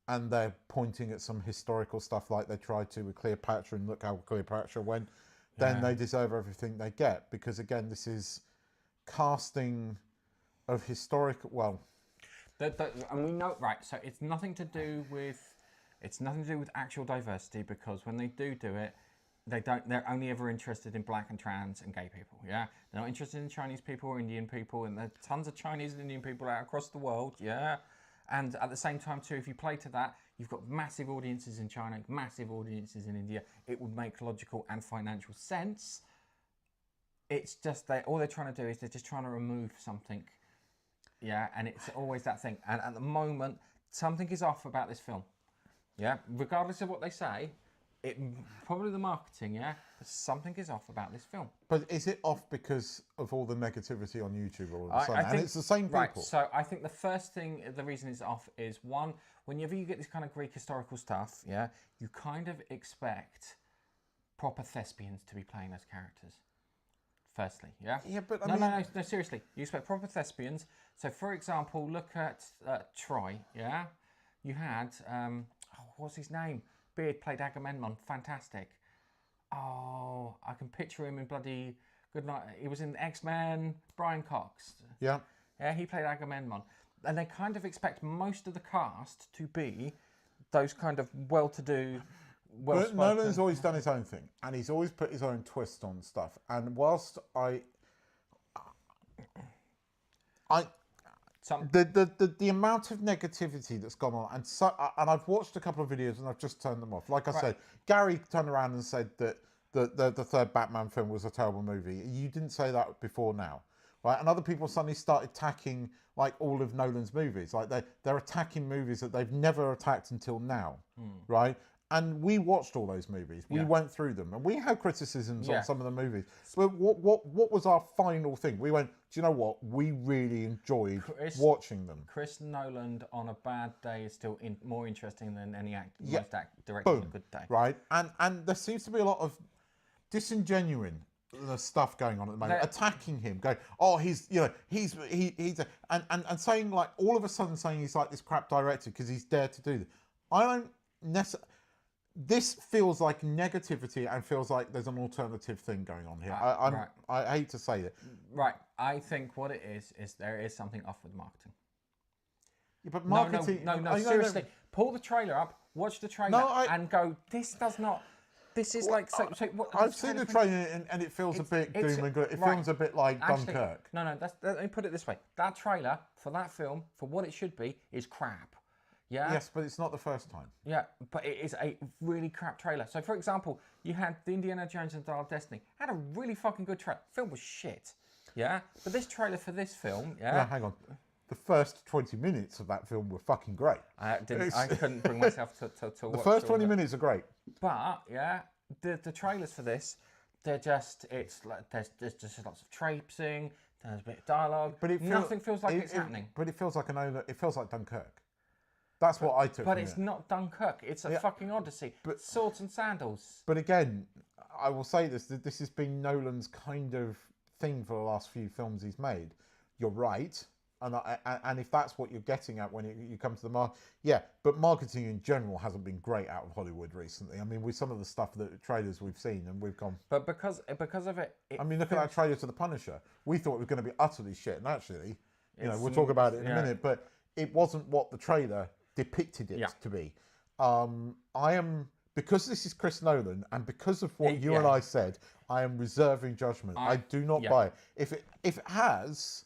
and they're pointing at some historical stuff like they tried to with Cleopatra, and look how Cleopatra went, then they deserve everything they get. Because again, this is casting of historical. Well, and we know, right? So it's nothing to do with actual diversity, because when they do it, they're only ever interested in black and trans and gay people. Yeah, they're not interested in Chinese people or Indian people, and there are tons of Chinese and Indian people out across the world. Yeah. And at the same time, too, if you play to that, you've got massive audiences in China, massive audiences in India. It would make logical and financial sense. It's just all they're trying to do is they're just trying to remove something. Yeah, and it's always that thing. And at the moment, something is off about this film. Yeah, regardless of what they say, probably the marketing, yeah, but something is off about this film. But is it off because of all the negativity on YouTube all of a sudden? And it's the same people. Right, so I think the reason it's off is, one, whenever you get this kind of Greek historical stuff, yeah, you kind of expect proper thespians to be playing those characters. Firstly, yeah? Yeah, but I mean... No, seriously. You expect proper thespians. So, for example, look at Troy, yeah? You had, what's his name? Beard played Agamemnon, fantastic. Oh, I can picture him in bloody Good Night. He was in X-Men, Brian Cox. Yeah. Yeah, he played Agamemnon. And they kind of expect most of the cast to be those kind of well-to-do, well-spoken... But Nolan's always done his own thing, and he's always put his own twist on stuff. And whilst the amount of negativity that's gone on, and I've watched a couple of videos and I've just turned them off. Like I said, Gary turned around and said that the third Batman film was a terrible movie. You didn't say that before now, right? And other people suddenly started attacking like all of Nolan's movies. Like they're attacking movies that they've never attacked until now, right? And we watched all those movies. We went through them, and we had criticisms on some of the movies. But what was our final thing? We went, do you know what? We really enjoyed watching them. Chris Nolan on a bad day is still more interesting than any director on a good day. Right, and there seems to be a lot of disingenuine stuff going on at the moment, attacking him, going, oh, he's and saying like all of a sudden saying he's like this crap director because he's dared to do this. I don't necessarily. This feels like negativity and feels like there's an alternative thing going on here. I hate to say it. Right. I think what it is there is something off with marketing. Yeah, but marketing... No, seriously. Pull the trailer up, watch the trailer, and go, this does not... This is like... I've seen the trailer and it feels a bit doom and gloom. It feels a bit like Dunkirk. No, let me put it this way. That trailer for that film, for what it should be, is crap. Yeah. Yes, but it's not the first time. Yeah, but it is a really crap trailer. So, for example, you had the Indiana Jones and Dial of Destiny. Had a really fucking good trailer. Film was shit. Yeah, but this trailer for this film, Yeah, hang on. the first 20 minutes of that film were fucking great. I couldn't bring myself to The watch first all 20 of it. minutes are great. But yeah, the trailers for this, it's like there's just lots of traipsing, there's a bit of dialogue, but nothing feels like it's happening. But it feels like it feels like Dunkirk. That's what I took. But from it's it. not Dunkirk. It's a fucking Odyssey. But swords and sandals. But again, I will say this: that this has been Nolan's kind of thing for the last few films he's made. You're right, and if that's what you're getting at when you come to the market, yeah. But marketing in general hasn't been great out of Hollywood recently. I mean, with some of the stuff that trailers we've seen, and we've gone. But because of it, I mean, look at that trailer to The Punisher. We thought it was going to be utterly shit, and actually, we'll talk about it in a minute. But it wasn't what the trailer depicted it to be. Because this is Chris Nolan, and because of what you and I said, I am reserving judgment. I do not buy it. If it has,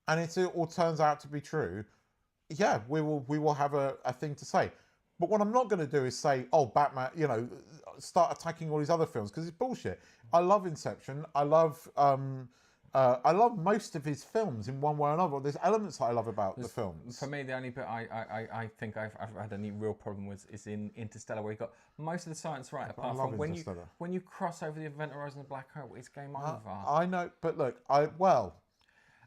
and it all turns out to be true, yeah, we will have a thing to say. But what I'm not going to do is say, oh, Batman, start attacking all these other films, because it's bullshit. I love Inception. I love most of his films in one way or another. There's elements that I love about the films. For me, the only bit I think I've had any real problem with is in Interstellar, where you got most of the science right, apart from when you cross over the event horizon of black hole, it's game over. I know, but look,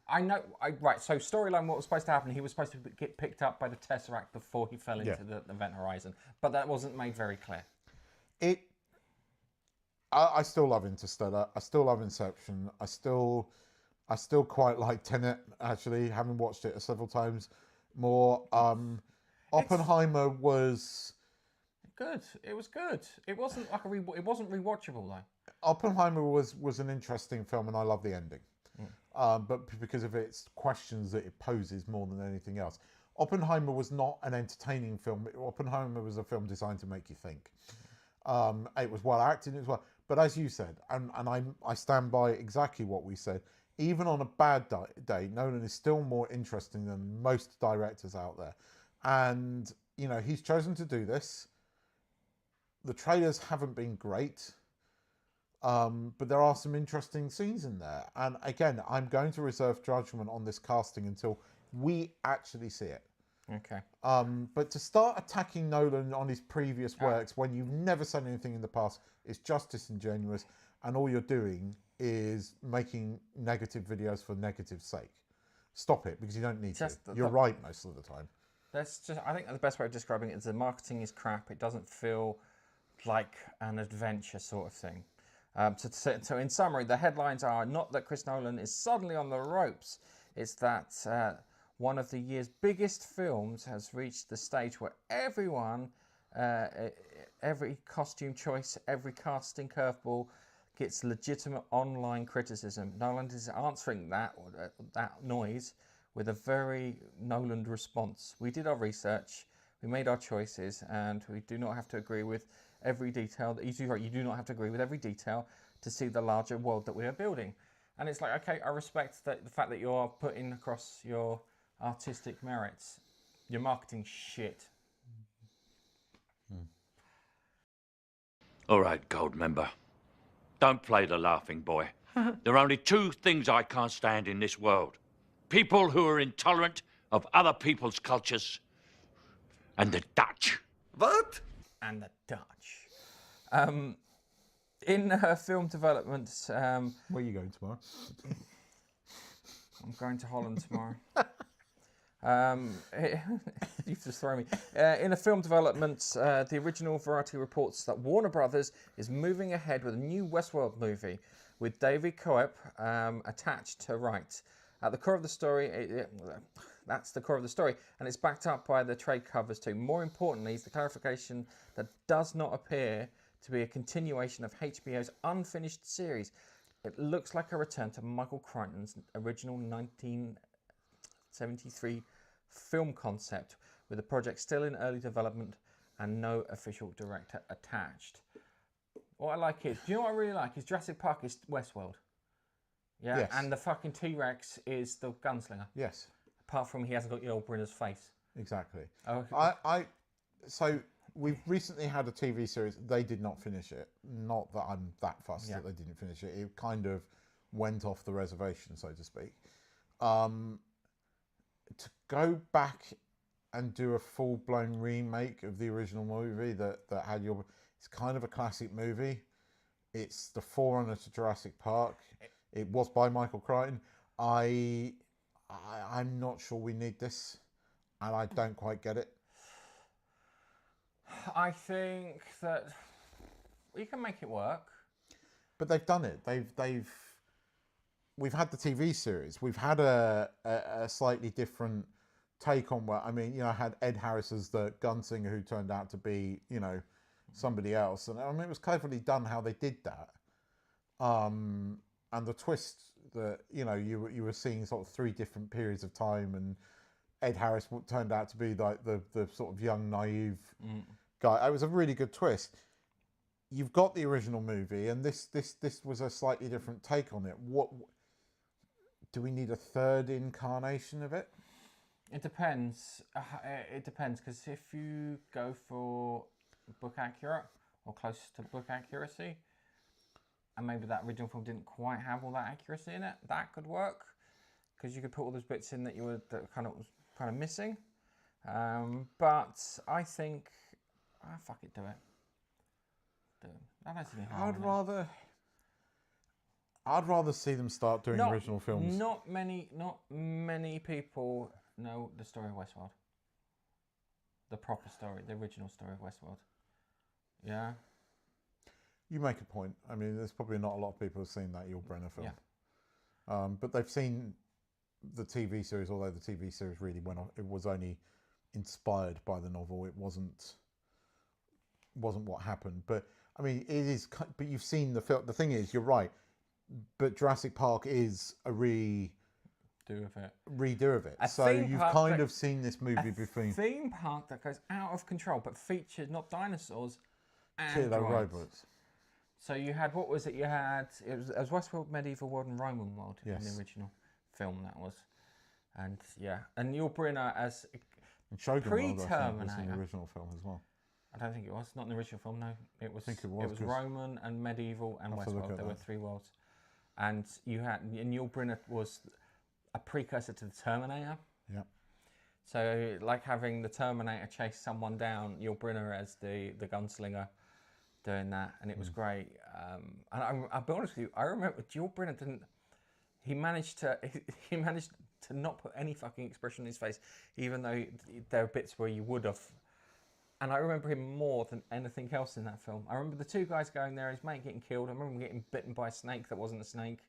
I know, right, so storyline, what was supposed to happen, he was supposed to get picked up by the Tesseract before he fell into the event horizon, but that wasn't made very clear. I still love Interstellar. I still love Inception. I still quite like Tenet, actually, having watched it several times more. Oppenheimer was good. It was good. It wasn't like it wasn't rewatchable though. Oppenheimer was an interesting film, and I love the ending. But because of its questions that it poses more than anything else. Oppenheimer was not an entertaining film. Oppenheimer was a film designed to make you think. It was well acted as well. But as you said, and I stand by exactly what we said, even on a bad day, Nolan is still more interesting than most directors out there. And, he's chosen to do this. The trailers haven't been great. But there are some interesting scenes in there. And again, I'm going to reserve judgment on this casting until we actually see it. Okay. But to start attacking Nolan on his previous works when you've never said anything in the past is just disingenuous, and all you're doing is making negative videos for negative's sake. Stop it, because you don't need to. You're right most of the time. I think the best way of describing it is the marketing is crap. It doesn't feel like an adventure sort of thing. So in summary, the headlines are not that Chris Nolan is suddenly on the ropes. It's that one of the year's biggest films has reached the stage where everyone, every costume choice, every casting curveball gets legitimate online criticism. Nolan is answering that noise with a very Nolan response. We did our research, we made our choices, and we do not have to agree with every detail. You do not have to agree with every detail to see the larger world that we are building. And it's like, okay, I respect the fact that you're putting across your artistic merits. Your marketing shit. All right, gold member. Don't play the laughing boy. There are only two things I can't stand in this world. People who are intolerant of other people's cultures, and the Dutch. What? And the Dutch. In film development... Where are you going tomorrow? I'm going to Holland tomorrow. You've just thrown me. In a film development, the original Variety reports that Warner Brothers is moving ahead with a new Westworld movie with David Koepp attached to write. At the core of the story, that's the core of the story, and it's backed up by the trade covers too. More importantly is the clarification that does not appear to be a continuation of HBO's unfinished series. It looks like a return to Michael Crichton's original 1973 film concept, with the project still in early development and no official director attached. What I like is, do you know what I really like? Is Jurassic Park is Westworld. Yeah, yes. And the fucking T-Rex is the gunslinger. Yes. Apart from he hasn't got Yul Brynner's face. Exactly. Oh, So we've recently had a TV series. They did not finish it. Not that I'm that fussed that they didn't finish it. It kind of went off the reservation, so to speak. to go back and do a full-blown remake of the original movie that had your... It's kind of a classic movie. It's the forerunner to Jurassic Park. It was by Michael Crichton. I'm not sure we need this, and I don't quite get it. I think that you can make it work. But they've done it. We've had the TV series. We've had a slightly different take on what... I mean, I had Ed Harris as the gunslinger who turned out to be, somebody else. And I mean, it was cleverly done how they did that. And the twist that, you were seeing sort of 3 different periods of time, and Ed Harris turned out to be like the sort of young, naive guy. It was a really good twist. You've got the original movie, and this was a slightly different take on it. What do we need a 3rd incarnation of it? It depends. It depends, because if you go for book accurate or close to book accuracy, and maybe that original film didn't quite have all that accuracy in it, that could work, because you could put all those bits in that that kind of missing. But I think, fuck it, do it. I don't see any harm in it. I'd rather see them start doing original films. Not many people know the story of Westworld. The proper story, the original story of Westworld. Yeah. You make a point. I mean, there's probably not a lot of people who've seen that Yul Brynner film. Yeah. But they've seen the TV series, although the TV series really went off. It was only inspired by the novel. It wasn't what happened. But I mean, it is. But you've seen the film. The thing is, you're right. But Jurassic Park is a redo of it. So you've kind of seen this movie before. Theme park that goes out of control, but featured not dinosaurs, killer robots. So you had, what was it? You had, it was Westworld, Medieval World, and Roman World in the original film. That was, and Yul Brynner as pre-Terminator in the original film as well. I don't think it was. Not in the original film, no. It was. I think it was. It was Roman and Medieval and Westworld. There were 3 worlds, and Yul Brynner was a precursor to the Terminator. Yeah. So, like having the Terminator chase someone down, Yul Brynner as the gunslinger doing that, and it was great. And I'll be honest with you, I remember Yul Brynner didn't. He managed to not put any fucking expression on his face, even though there were bits where you would have. And I remember him more than anything else in that film. I remember the 2 guys going there, his mate getting killed. I remember him getting bitten by a snake that wasn't a snake.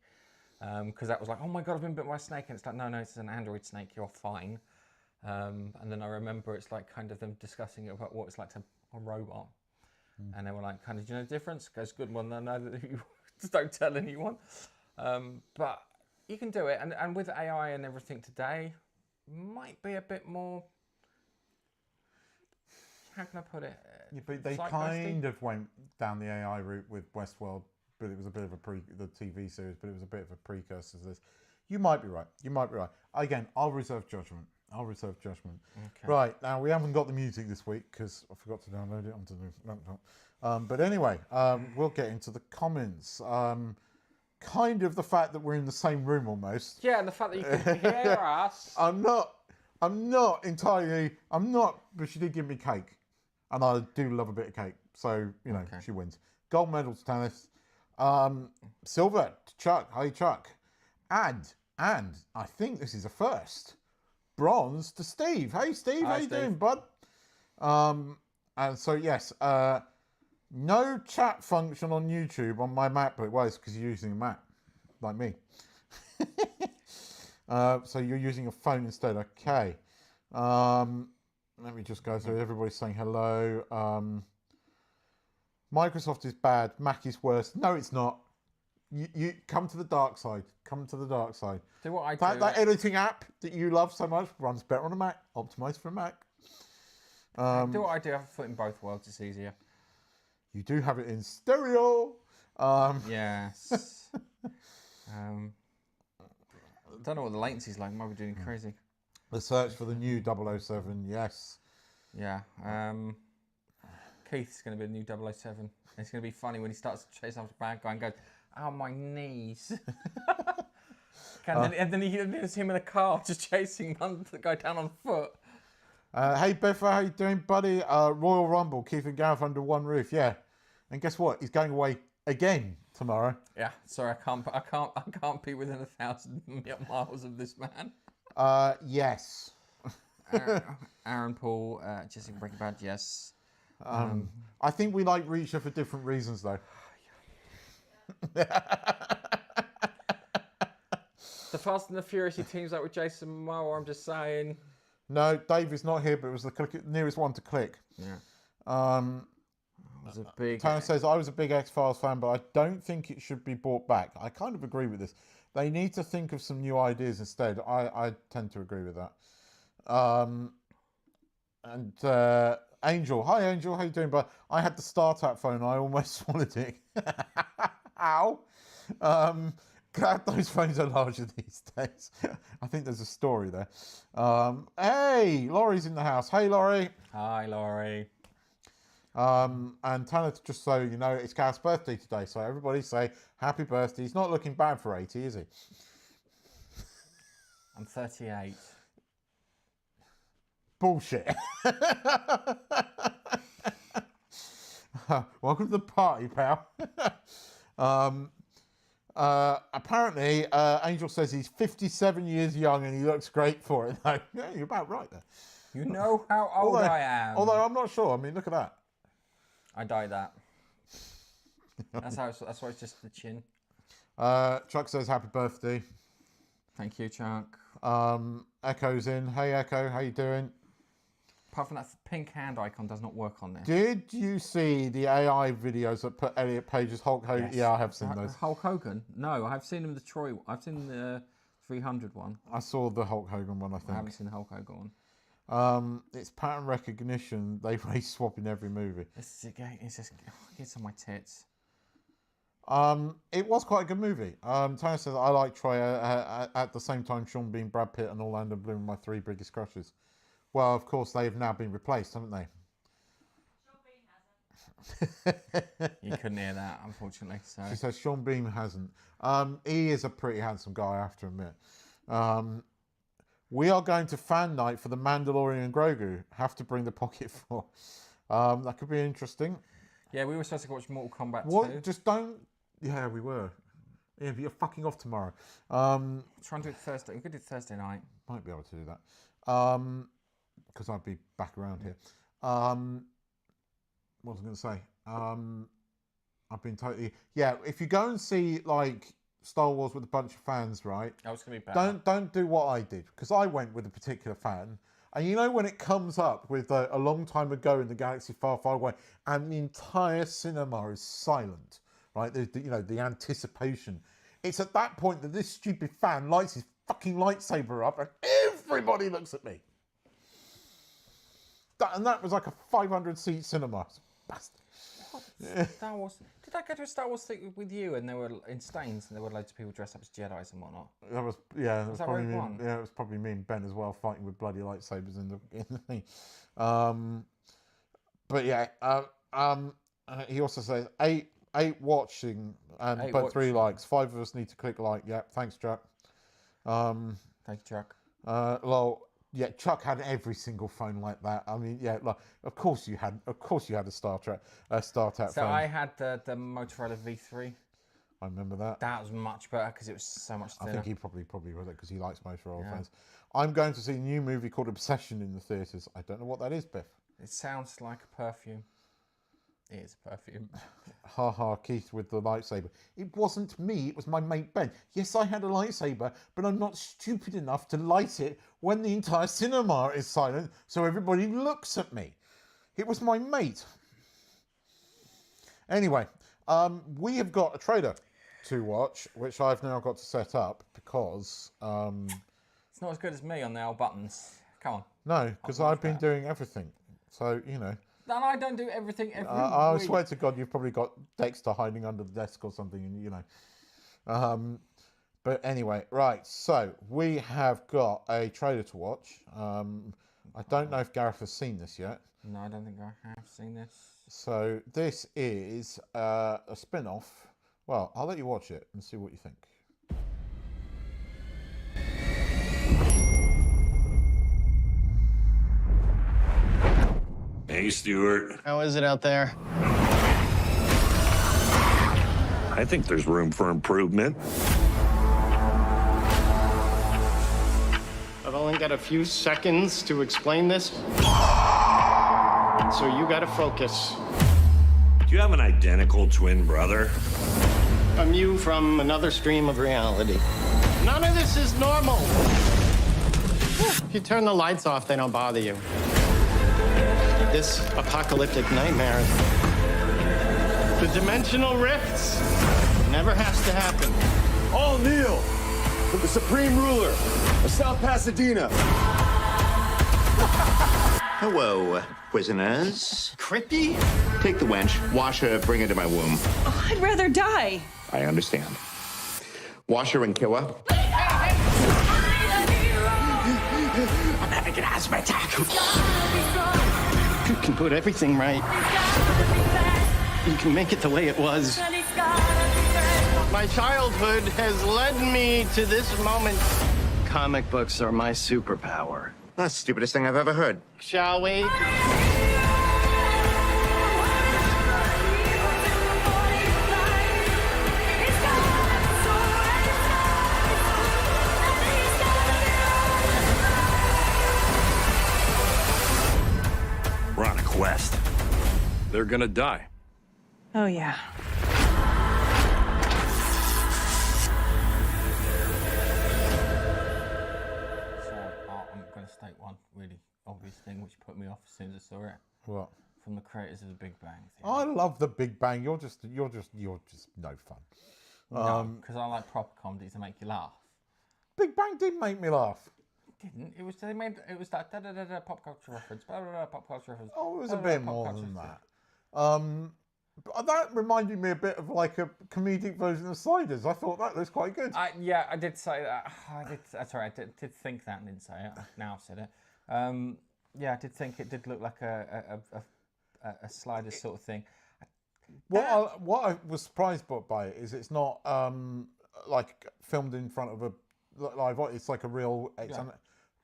Because that was like, oh my God, I've been bitten by a snake. And it's like, no, it's an android snake, you're fine. And then I remember it's like kind of them discussing about what it's like to a robot. And they were like, kind of, do you know the difference? Goes, good one, no, you just don't tell anyone. But you can do it. And with AI and everything today, might be a bit more... How can I put it? Yeah, but they kind of went down the AI route with Westworld, but it was a bit of the TV series, but it was a bit of a precursor to this. You might be right. Again, I'll reserve judgment. Okay. Right, now we haven't got the music this week because I forgot to download it onto the laptop. But anyway, we'll get into the comments. Kind of the fact that we're in the same room almost. Yeah, and the fact that you can hear us. I'm not entirely, but she did give me cake. And I do love a bit of cake. So, she wins. Gold medal to Tanis. Silver to Chuck. Hi, Chuck. And I think this is a first. Bronze to Steve. Hey, Steve. How you doing, bud? And so, yes, no chat function on YouTube on my MacBook. Well, it's because you're using a Mac, like me. So you're using a phone instead. Okay. Let me just go through. Everybody's saying hello. Microsoft is bad. Mac is worse. No, it's not. You come to the dark side. Come to the dark side. Do what I do. That editing app that you love so much runs better on a Mac. Optimized for a Mac. Do what I do. I have a foot in both worlds. It's easier. You do have it in stereo. Yes. Don't know what the latency's like. Might be doing crazy. The search for the new 007. Yes. Yeah. Keith's going to be a new 007. It's going to be funny when he starts to chase after a bad guy and goes, "Oh, my knees." And then there's him in a car just chasing the guy down on foot. Hey Biffa, how you doing, buddy? Royal Rumble, Keith and Gareth under one roof. Yeah, and guess what? He's going away again tomorrow. Yeah, sorry, I can't be within 1,000 miles of this man. Yes. Aaron Paul, Jesse from Breaking Bad, yes. I think we like Reacher for different reasons, though. The Fast and the Furious, he teams up with Jason Momoa. I'm just saying. No, Dave is not here, but it was the nearest one to click. Yeah. It was a big. Tanner says, I was a big X-Files fan, but I don't think it should be brought back. I kind of agree with this. They need to think of some new ideas instead. I tend to agree with that. Angel. Hi, Angel. How you doing? But I had the StarTAC phone. I almost swallowed it. Ow. God, those phones are larger these days. I think there's a story there. Hey, Laurie's in the house. Hey, Laurie. Hi, Laurie. And Tanner, just so you know, it's Gareth's birthday today. So everybody say happy birthday. He's not looking bad for 80, is he? I'm 38. Bullshit. Welcome to the party, pal. Apparently, Angel says he's 57 years young and he looks great for it. No, yeah, you're about right there. You know how old I am. Although I'm not sure. I mean, look at that. I dyed that. That's why it's just the chin. Chuck says happy birthday. Thank you, Chuck. Echo's in. Hey, Echo, how you doing? Apart from that, pink hand icon does not work on this. Did you see the AI videos that put Elliot Page's Hulk Hogan? Yes. Yeah, I have seen those. Hulk Hogan? No, I've seen him the Troy. I've seen the 300 one. I saw the Hulk Hogan one, I think. I haven't seen the Hulk Hogan one. It's pattern recognition. They race swap in every movie. It's just it's on my tits. It was quite a good movie. Tony says I like Troy. At the same time, Sean Bean, Brad Pitt, and Orlando Bloom, my three biggest crushes. Well, of course, they've now been replaced, haven't they? You couldn't hear that, unfortunately. So. She says Sean Bean hasn't. He is a pretty handsome guy, I have to admit. We are going to fan night for the Mandalorian and Grogu. Have to bring the pocket for. That could be interesting. Yeah, we were supposed to watch Mortal Kombat 2. Just don't. Yeah, we were. Yeah, but you're fucking off tomorrow. Trying to do it Thursday. We could do it Thursday night. Might be able to do that. Because I'd be back around here. What was I going to say? I've been totally... Yeah, if you go and see, like, Star Wars with a bunch of fans, right? That was going to be bad. Don't do what I did. Because I went with a particular fan. And you know when it comes up with a long time ago in the galaxy far, far away, and the entire cinema is silent, right? There's the anticipation. It's at that point that this stupid fan lights his fucking lightsaber up and everybody looks at me. That was like a 500-seat cinema. Bastard. Star Wars. Did I go to a Star Wars thing with you and there were in Staines and there were loads of people dressed up as Jedis and whatnot? That was probably me. Yeah, it was probably me and Ben as well, fighting with bloody lightsabers in the thing. But yeah, he also says eight watching but 3 likes. 5 of us need to click like. Yeah, thanks, Chuck. Thank you, Chuck. Well, yeah, Chuck had every single phone like that. I mean, yeah, like of course you had a StarTAC phone. So I had the Motorola V3. I remember that. That was much better because it was so much thinner. I think he probably was it because he likes Motorola phones. I'm going to see a new movie called Obsession in the theatres. I don't know what that is, Biff. It sounds like a perfume. It is a perfume. Ha ha, Keith with the lightsaber. It wasn't me, it was my mate Ben. Yes, I had a lightsaber, but I'm not stupid enough to light it when the entire cinema is silent so everybody looks at me. It was my mate. Anyway, we have got a trailer to watch, which I've now got to set up because... It's not as good as me on the old buttons. Come on. No, because I've been doing everything. So, you know... And I don't do everything every I week. swear to God, you've probably got Dexter hiding under the desk or something, and you know. But anyway, right. So we have got a trailer to watch. I don't know if Gareth has seen this yet. No, I don't think I have seen this. So this is a spin-off. Well, I'll let you watch it and see what you think. Hey, Stuart. How is it out there? I think there's room for improvement. I've only got a few seconds to explain this. So you gotta focus. Do you have an identical twin brother? I'm you from another stream of reality. None of this is normal. If you turn the lights off, they don't bother you. This apocalyptic nightmare, the dimensional rifts, never has to happen. All kneel for the supreme ruler of South Pasadena. Hello, prisoners. Crippy? Take the wench, wash her, bring her to my womb. Oh, I'd rather die. I understand. Wash her and kill her. I'm having an asthma attack. You can put everything right. You can make it the way it was. My childhood has led me to this moment. Comic books are my superpower. That's the stupidest thing I've ever heard. Shall we? We're on a quest. They're gonna die. Oh, yeah. I'm going to state one really obvious thing which put me off as soon as I saw it. What? From the creators of The Big Bang Theory. I love The Big Bang. You're just no fun. No, because I like proper comedies that make you laugh. Big Bang did make me laugh. Didn't it? Was that da da da da pop culture reference, blah, blah, blah, pop culture reference. Oh, it was a bit more than that. But that reminded me a bit of like a comedic version of Sliders. I thought that was quite good. Yeah, I did say that. Sorry, I did think that and didn't say it. Now I've said it. Yeah, I did think it did look like a Sliders sort of thing. What I was surprised by it is it's not like filmed in front of a live. It's like a real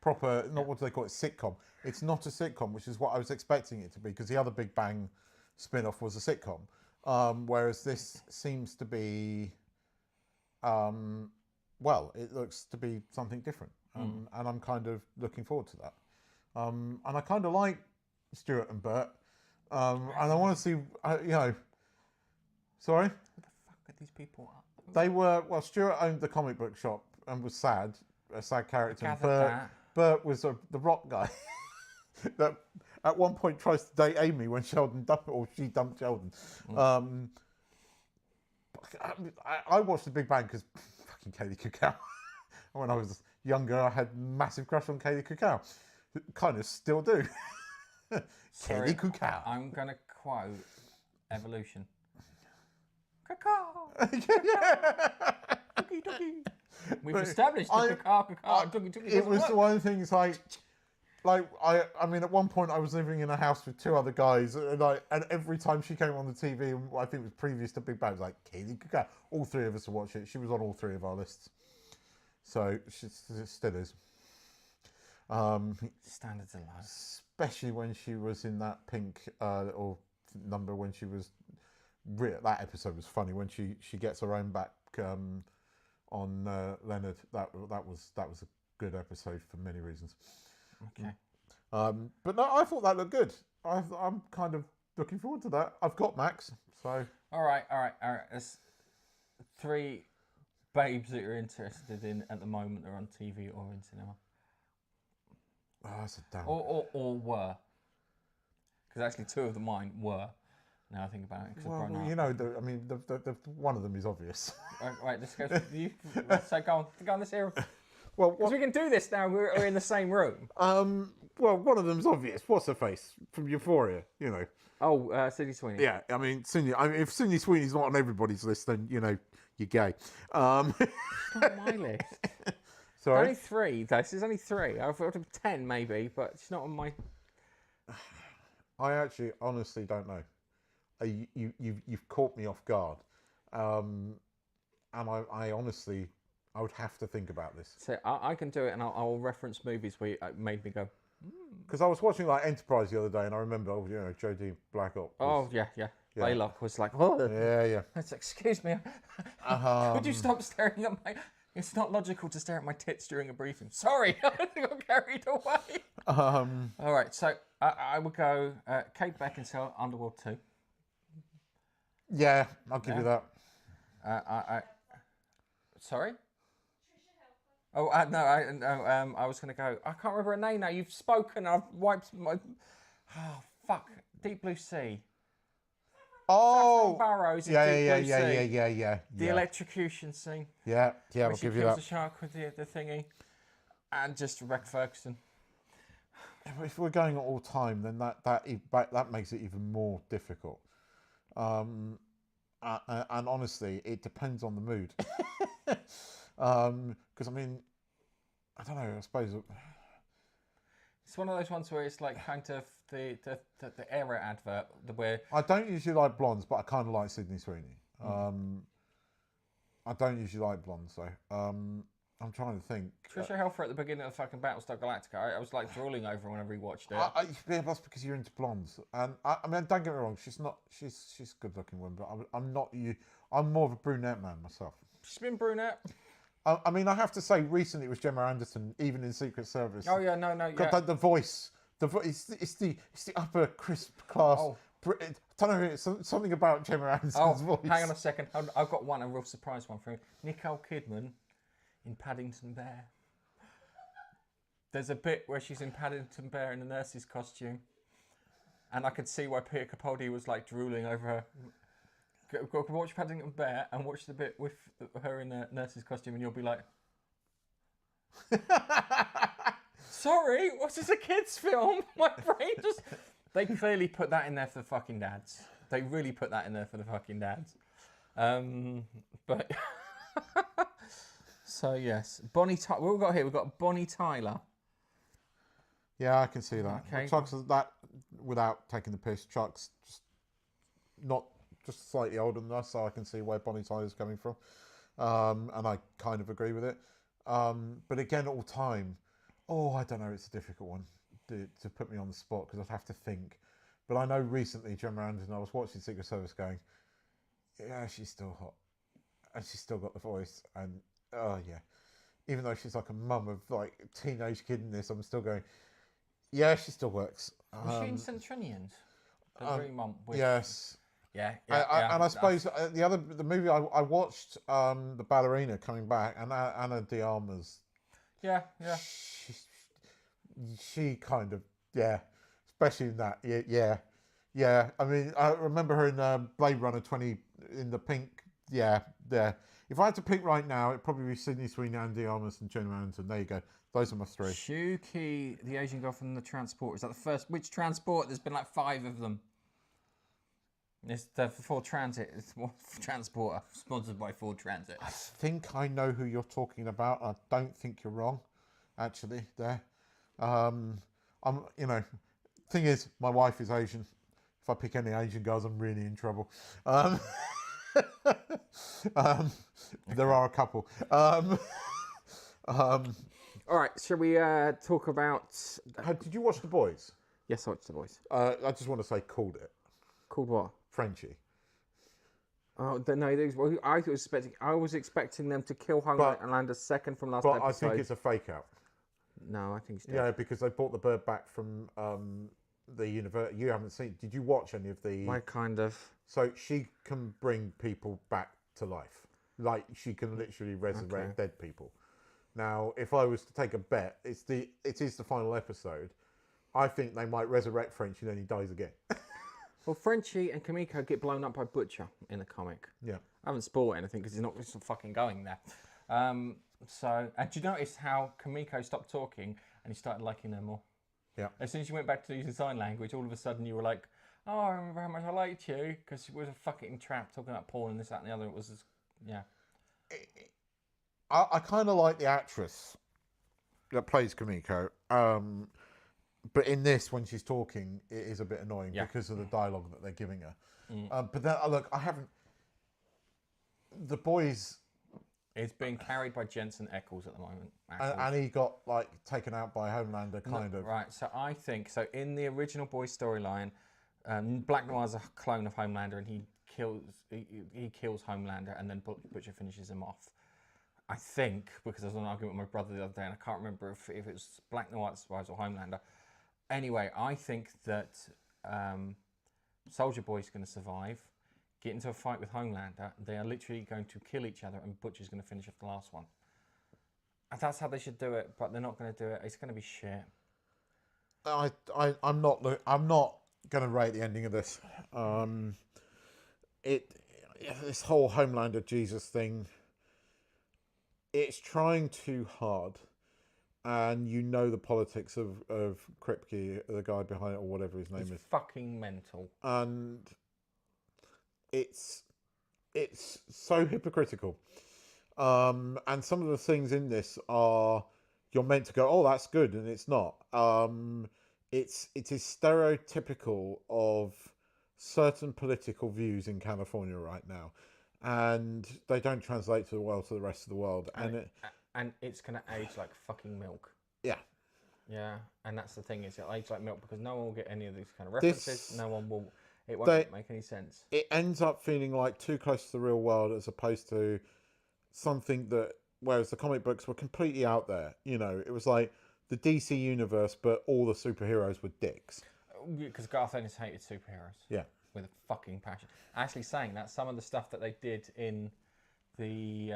proper. Not what do they call it? Sitcom. It's not a sitcom, which is what I was expecting it to be, because the other Big Bang spin-off was a sitcom, whereas this seems to be, well, it looks to be something different, and I'm kind of looking forward to that. And I kind of like Stuart and Bert, and I want to see, sorry? Who the fuck are these people? They were, well, Stuart owned the comic book shop and was a sad character. And Bert was the rock guy that at one point tries to date Amy when Sheldon she dumped Sheldon. I watched The Big Bang because fucking Kaylee Kukow. When I was younger, I had massive crush on Kaylee Kukow. Kind of still do. Kaylee Kukow. I'm going to quote Evolution. Cacaw! We've established the cacaw. It was one of the things I mean, at one point I was living in a house with two other guys, and every time she came on the TV, and I think it was previous to Big Bang, it was like, Kaylee Kukow. All three of us would watch it. She was on all three of our lists. So she still is. Standards are low. Especially when she was in that pink little number when she was... that episode was funny, when she gets her own back on Leonard. That was a good episode for many reasons. Okay. But no, I thought that looked good. I'm kind of looking forward to that. I've got Max, so... All right. There's 3 babes that you're interested in at the moment are on TV or in cinema. Oh, that's a damn... Or were. Because actually 2 of mine were. Now I think about it. Well, the one of them is obvious. Right, let's go. So go on, let's hear. Well, because we can do this now. We're in the same room. Well, one of them's obvious. What's her face from Euphoria? Oh, Sydney Sweeney. Yeah, I mean, if Sydney Sweeney's not on everybody's list, then you're gay. It's not on my list. Sorry, only 3. This is only 3. I thought it was 10 maybe, but it's not on my. I actually, honestly, don't know. You've caught me off guard, and I honestly, I would have to think about this. So I can do it, and I'll reference movies where it made me go. Because I was watching like Enterprise the other day, and I remember, Jodie Blacklock. Yeah. Blaylock was like, oh, yeah. Excuse me. Could you stop staring at my... It's not logical to stare at my tits during a briefing. Sorry, I got carried away. All right, so I would go Kate Beckinsale, Underworld 2. Yeah, I'll give you that. Sorry? Oh, no, I was going to go... I can't remember her name now. You've spoken. I've wiped my... Oh, fuck. Deep Blue Sea. Oh! Barrows in yeah. The electrocution scene. Yeah, I'll give you that. The shark with the thingy. And just Rebecca Ferguson. If we're going at all time, then that makes it even more difficult. And honestly, it depends on the mood. Because I mean, I don't know. I suppose it's one of those ones where it's like kind of the era advert where I don't usually like blondes, but I kind of like Sydney Sweeney. I don't usually like blondes though. I'm trying to think. Trisha Helfer at the beginning of fucking Battlestar Galactica, I was like drooling over when I rewatched it. Yeah, that's because you're into blondes, and I mean, don't get me wrong. She's a good looking woman, but I'm not you. I'm more of a brunette man myself. She's been brunette. I mean, I have to say, recently it was Gemma Anderson, even in Secret Service. Oh yeah, no, yeah. The voice, it's the upper crisp class. Oh. I don't know, it's something about Gemma Anderson's voice. Hang on a second. I've got a real surprise one for you. Nicole Kidman in Paddington Bear. There's a bit where she's in Paddington Bear in a nurse's costume, and I could see why Peter Capaldi was like drooling over her. Go watch Paddington Bear and watch the bit with her in a nurse's costume, and you'll be like, sorry, what's this, a kid's film? My brain just... They clearly put that in there for the fucking dads. They really put that in there for the fucking dads. But... So, yes. Bonnie Tyler. What have we got here? We've got Bonnie Tyler. Yeah, I can see that. Okay. Chuck's that, without taking the piss, Chuck's just slightly older than us, so I can see where Bonnie Tyler's coming from. And I kind of agree with it. But again, all time, I don't know, it's a difficult one to put me on the spot because I'd have to think. But I know recently, Gemma Anderson, I was watching Secret Service going, yeah, she's still hot. And she's still got the voice. And, yeah. Even though she's like a mum of like a teenage kid in this, I'm still going, yeah, she still works. Was she in Centurions? The mum with... Yes. Yeah. And I suppose the movie I watched, The Ballerina coming back, and Anna de Armas. Yeah. She kind of, especially in that, yeah. I mean, I remember her in Blade Runner 20 in the pink, yeah. If I had to pick right now, it'd probably be Sydney Sweeney, Anna de Armas, and Jenna Anderson. There you go. Those are my three. Shuki, the Asian girl from the Transport. Is that the first? Which Transport? There's been like 5 of them. It's the Ford Transit. It's Transporter, sponsored by Ford Transit. I think I know who you're talking about. I don't think you're wrong, actually. There, thing is, my wife is Asian. If I pick any Asian girls, I'm really in trouble. There are a couple. All right, shall we talk about? Did you watch The Boys? Yes, I watched The Boys. I just want to say, called it. Called what? Frenchie. Oh no! I was expecting them to kill Homelander second from last episode. But I think it's a fake out. No, I think it's dead. Yeah, because they brought the bird back from the universe. You haven't seen? Did you watch any of the? I kind of. So she can bring people back to life. Like she can literally resurrect dead people. Now, if I was to take a bet, it is the final episode. I think they might resurrect Frenchie and then he dies again. Well, Frenchie and Kimiko get blown up by Butcher in the comic. Yeah. I haven't spoiled anything because he's not fucking going there. And do you notice how Kimiko stopped talking and he started liking her more? Yeah. As soon as you went back to using sign language, all of a sudden you were like, oh, I remember how much I liked you, because she was a fucking trap talking about porn and this, that, and the other. It was just, yeah. I kind of like the actress that plays Kimiko. But in this, when she's talking, it is a bit annoying because of the dialogue that they're giving her. But then, look, I haven't... The Boys It's being carried by Jensen Ackles at the moment. And he got like taken out by Homelander, kind of. Right. So I think so. In the original Boys storyline, Black Noir's a clone of Homelander, and he kills Homelander, and then Butcher finishes him off. I think, because I was on an argument with my brother the other day, and I can't remember if it was Black Noir or Homelander. Anyway, I think that Soldier Boy's going to survive, get into a fight with Homelander. They are literally going to kill each other, and Butcher's going to finish off the last one. And that's how they should do it, but they're not going to do it. It's going to be shit. I'm not going to rate the ending of this. This whole Homelander Jesus thing. It's trying too hard, and you know the politics of Kripke, the guy behind it, or whatever his name is. Fucking mental. And it's so hypocritical. And some of the things in this are you're meant to go, oh, that's good, and it's not. It is stereotypical of certain political views in California right now. And they don't translate to the rest of the world, and it's gonna age like fucking milk. Yeah, yeah, and that's the thing, is it'll age like milk because no one will get any of these kind of references. No one will. It won't make any sense. It ends up feeling like too close to the real world, as opposed to something that, whereas the comic books were completely out there. You know, it was like the DC universe, but all the superheroes were dicks. Because Garth Ennis hated superheroes. Yeah. With a fucking passion. Actually, saying that, some of the stuff that they did in the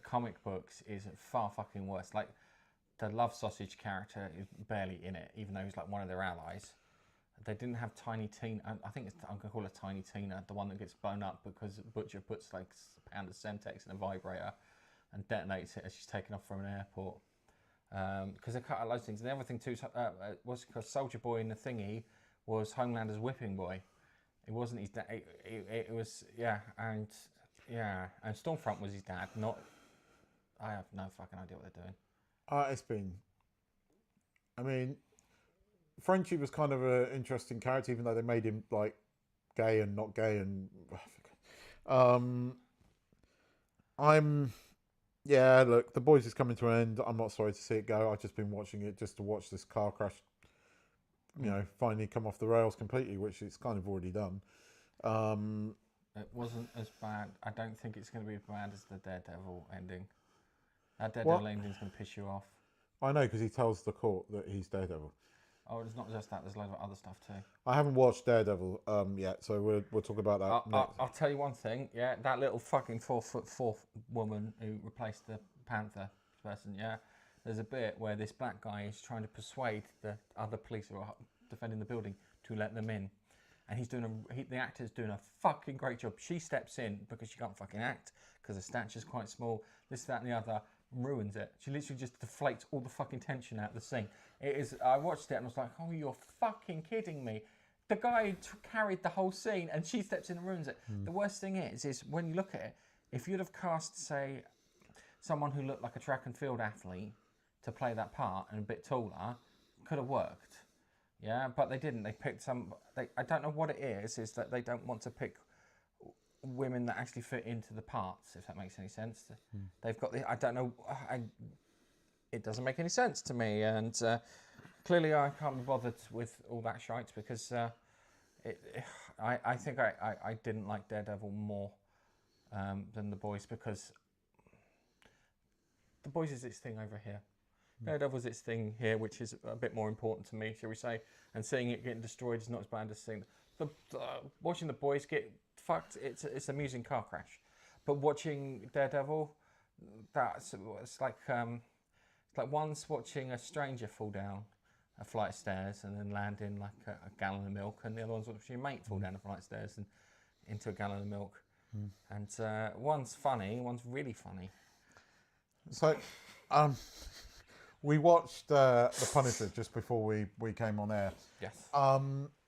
comic books is far fucking worse. Like the Love Sausage character is barely in it, even though he's like one of their allies. They didn't have Tiny Tina. I think I'm gonna call her Tiny Tina, the one that gets blown up because Butcher puts like a pound of Semtex in a vibrator and detonates it as she's taken off from an airport. Because they cut out loads of things. And the other thing too was because Soldier Boy in the thingy was Homelander's whipping boy. It wasn't his dad. It was and Stormfront was his dad. Not. I have no fucking idea what they're doing. It's been. I mean, Frenchie was kind of an interesting character, even though they made him like gay and not gay, and look, The Boys is coming to an end. I'm not sorry to see it go. I've just been watching it just to watch this car crash, finally come off the rails completely, which it's kind of already done. It wasn't as bad. I don't think it's going to be as bad as the Daredevil ending. That Daredevil ending is going to piss you off. I know, because he tells the court that he's Daredevil. Oh, it's not just that. There's a load of other stuff too. I haven't watched Daredevil yet, so we'll talk about that next. I'll tell you one thing. Yeah, that little fucking 4'4" woman who replaced the Panther person. Yeah, there's a bit where this black guy is trying to persuade the other police who are defending the building to let them in, and the actor's doing a fucking great job. She steps in because she can't fucking act because her stature's quite small. This, that, and the other. Ruins it. She literally just deflates all the fucking tension out of the scene. It is. I watched it and I was like, "Oh, you're fucking kidding me!" The guy carried the whole scene, and she steps in and ruins it. The worst thing is when you look at it, if you'd have cast, say, someone who looked like a track and field athlete to play that part and a bit taller, could have worked. Yeah, but they didn't. They picked some. I don't know what it is. Is that they don't want to pick women that actually fit into the parts, if that makes any sense. They've got the. I don't know. It doesn't make any sense to me, and clearly I can't be bothered with all that shite because I think I didn't like Daredevil more than The Boys, because The Boys is its thing over here. Daredevil's its thing here, which is a bit more important to me, shall we say, and seeing it getting destroyed is not as bad as seeing watching The Boys get fucked. It's an amusing car crash, but watching Daredevil, it's like once watching a stranger fall down a flight of stairs and then land in like a gallon of milk, and the other one's watching your mate fall down a flight of stairs and into a gallon of milk. And one's funny, one's really funny. So, we watched The Punisher just before we came on air. Yes.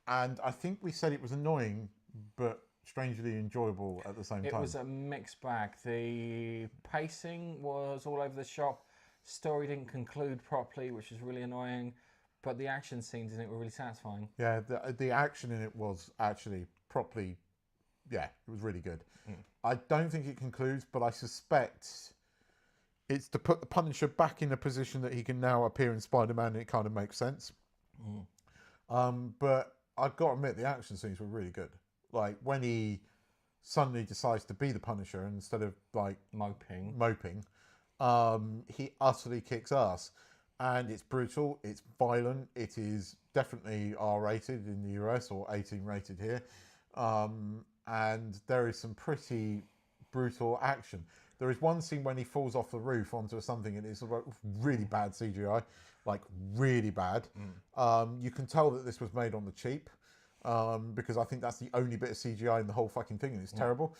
And I think we said it was annoying, but strangely enjoyable at the same time. It was a mixed bag. The pacing was all over the shop. Story didn't conclude properly, which was really annoying. But the action scenes in it were really satisfying. Yeah, the action in it was actually properly, it was really good. I don't think it concludes, but I suspect it's to put the Punisher back in a position that he can now appear in Spider-Man, and it kind of makes sense. But I've got to admit, the action scenes were really good. Like, when he suddenly decides to be the Punisher instead of, like, moping, he utterly kicks ass. And it's brutal, it's violent, it is definitely R-rated in the US, or 18 rated here. And there is some pretty brutal action. There is one scene when he falls off the roof onto something, and it's really bad CGI, like really bad. You can tell that this was made on the cheap, because I think that's the only bit of CGI in the whole fucking thing, and it's terrible.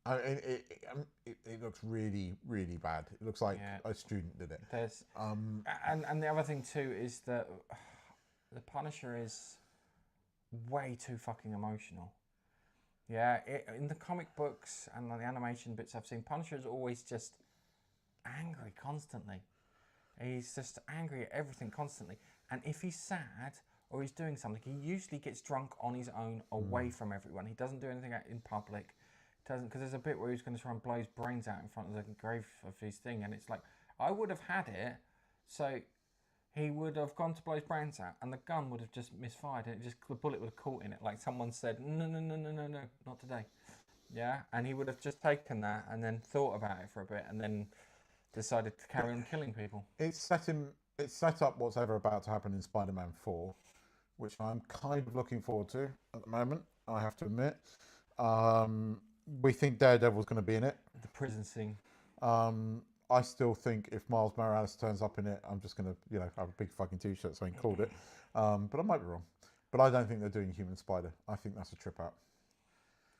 It looks really, really bad. It looks like a student did it. There's and the other thing too is that the Punisher is way too fucking emotional. Yeah, in the comic books and the animation bits I've seen, Punisher is always just angry constantly. He's just angry at everything constantly. And if he's sad or he's doing something, he usually gets drunk on his own, away from everyone. He doesn't do anything in public. Doesn't, because there's a bit where he's going to try and blow his brains out in front of the grave of his thing, and it's like, I would have had it, so he would have gone to blow his brains out, and the gun would have just misfired, and the bullet would have caught in it, like someone said, no, not today. Yeah, and he would have just taken that and then thought about it for a bit, and then decided to carry on killing people. It's set up what's ever about to happen in Spider-Man 4, which I'm kind of looking forward to at the moment, I have to admit. We think Daredevil's going to be in it. The prison scene. I still think if Miles Morales turns up in it, I'm just going to, have a big fucking t-shirt saying called it. But I might be wrong. But I don't think they're doing Human Spider. I think that's a trip out.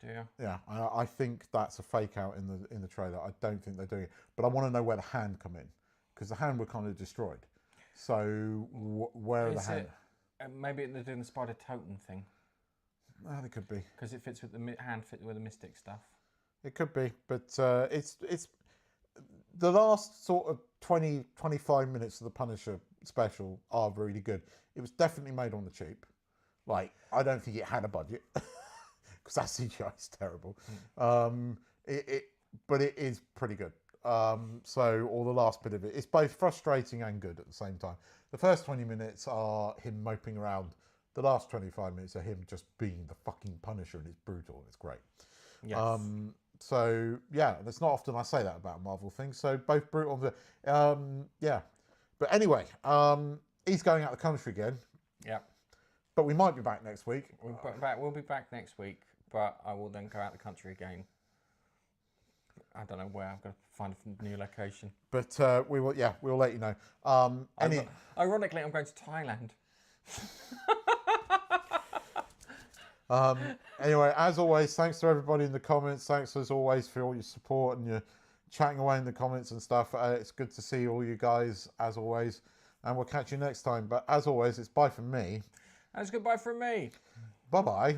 Do you? Yeah, I think that's a fake out in the trailer. I don't think they're doing it. But I want to know where the hand come in, because the hand were kind of destroyed. So where are the hand? Maybe they're doing the Spider Totem thing. Oh, it could be. Because it fits with the hand, fit with the Mystic stuff. It could be, but it's the last sort of 20-25 minutes of the Punisher special are really good. It was definitely made on the cheap. Like, I don't think it had a budget, because that CGI is terrible. But it is pretty good. Or the last bit of it, it's both frustrating and good at the same time. The first 20 minutes are him moping around. The last 25 minutes are him just being the fucking Punisher, and it's brutal and it's great. Yes. So, yeah, it's not often I say that about Marvel things. So, both brutal. Yeah. But anyway, he's going out of the country again. Yeah. But we might be back next week. We'll be back next week, but I will then go out of the country again. I don't know where. I've got to find a new location. But we'll let you know. Ironically, I'm going to Thailand. Anyway, as always, thanks to everybody in the comments. Thanks as always for all your support and your chatting away in the comments and stuff. It's good to see all you guys as always, and we'll catch you next time. But as always, it's bye from me. And it's goodbye from me. Bye bye.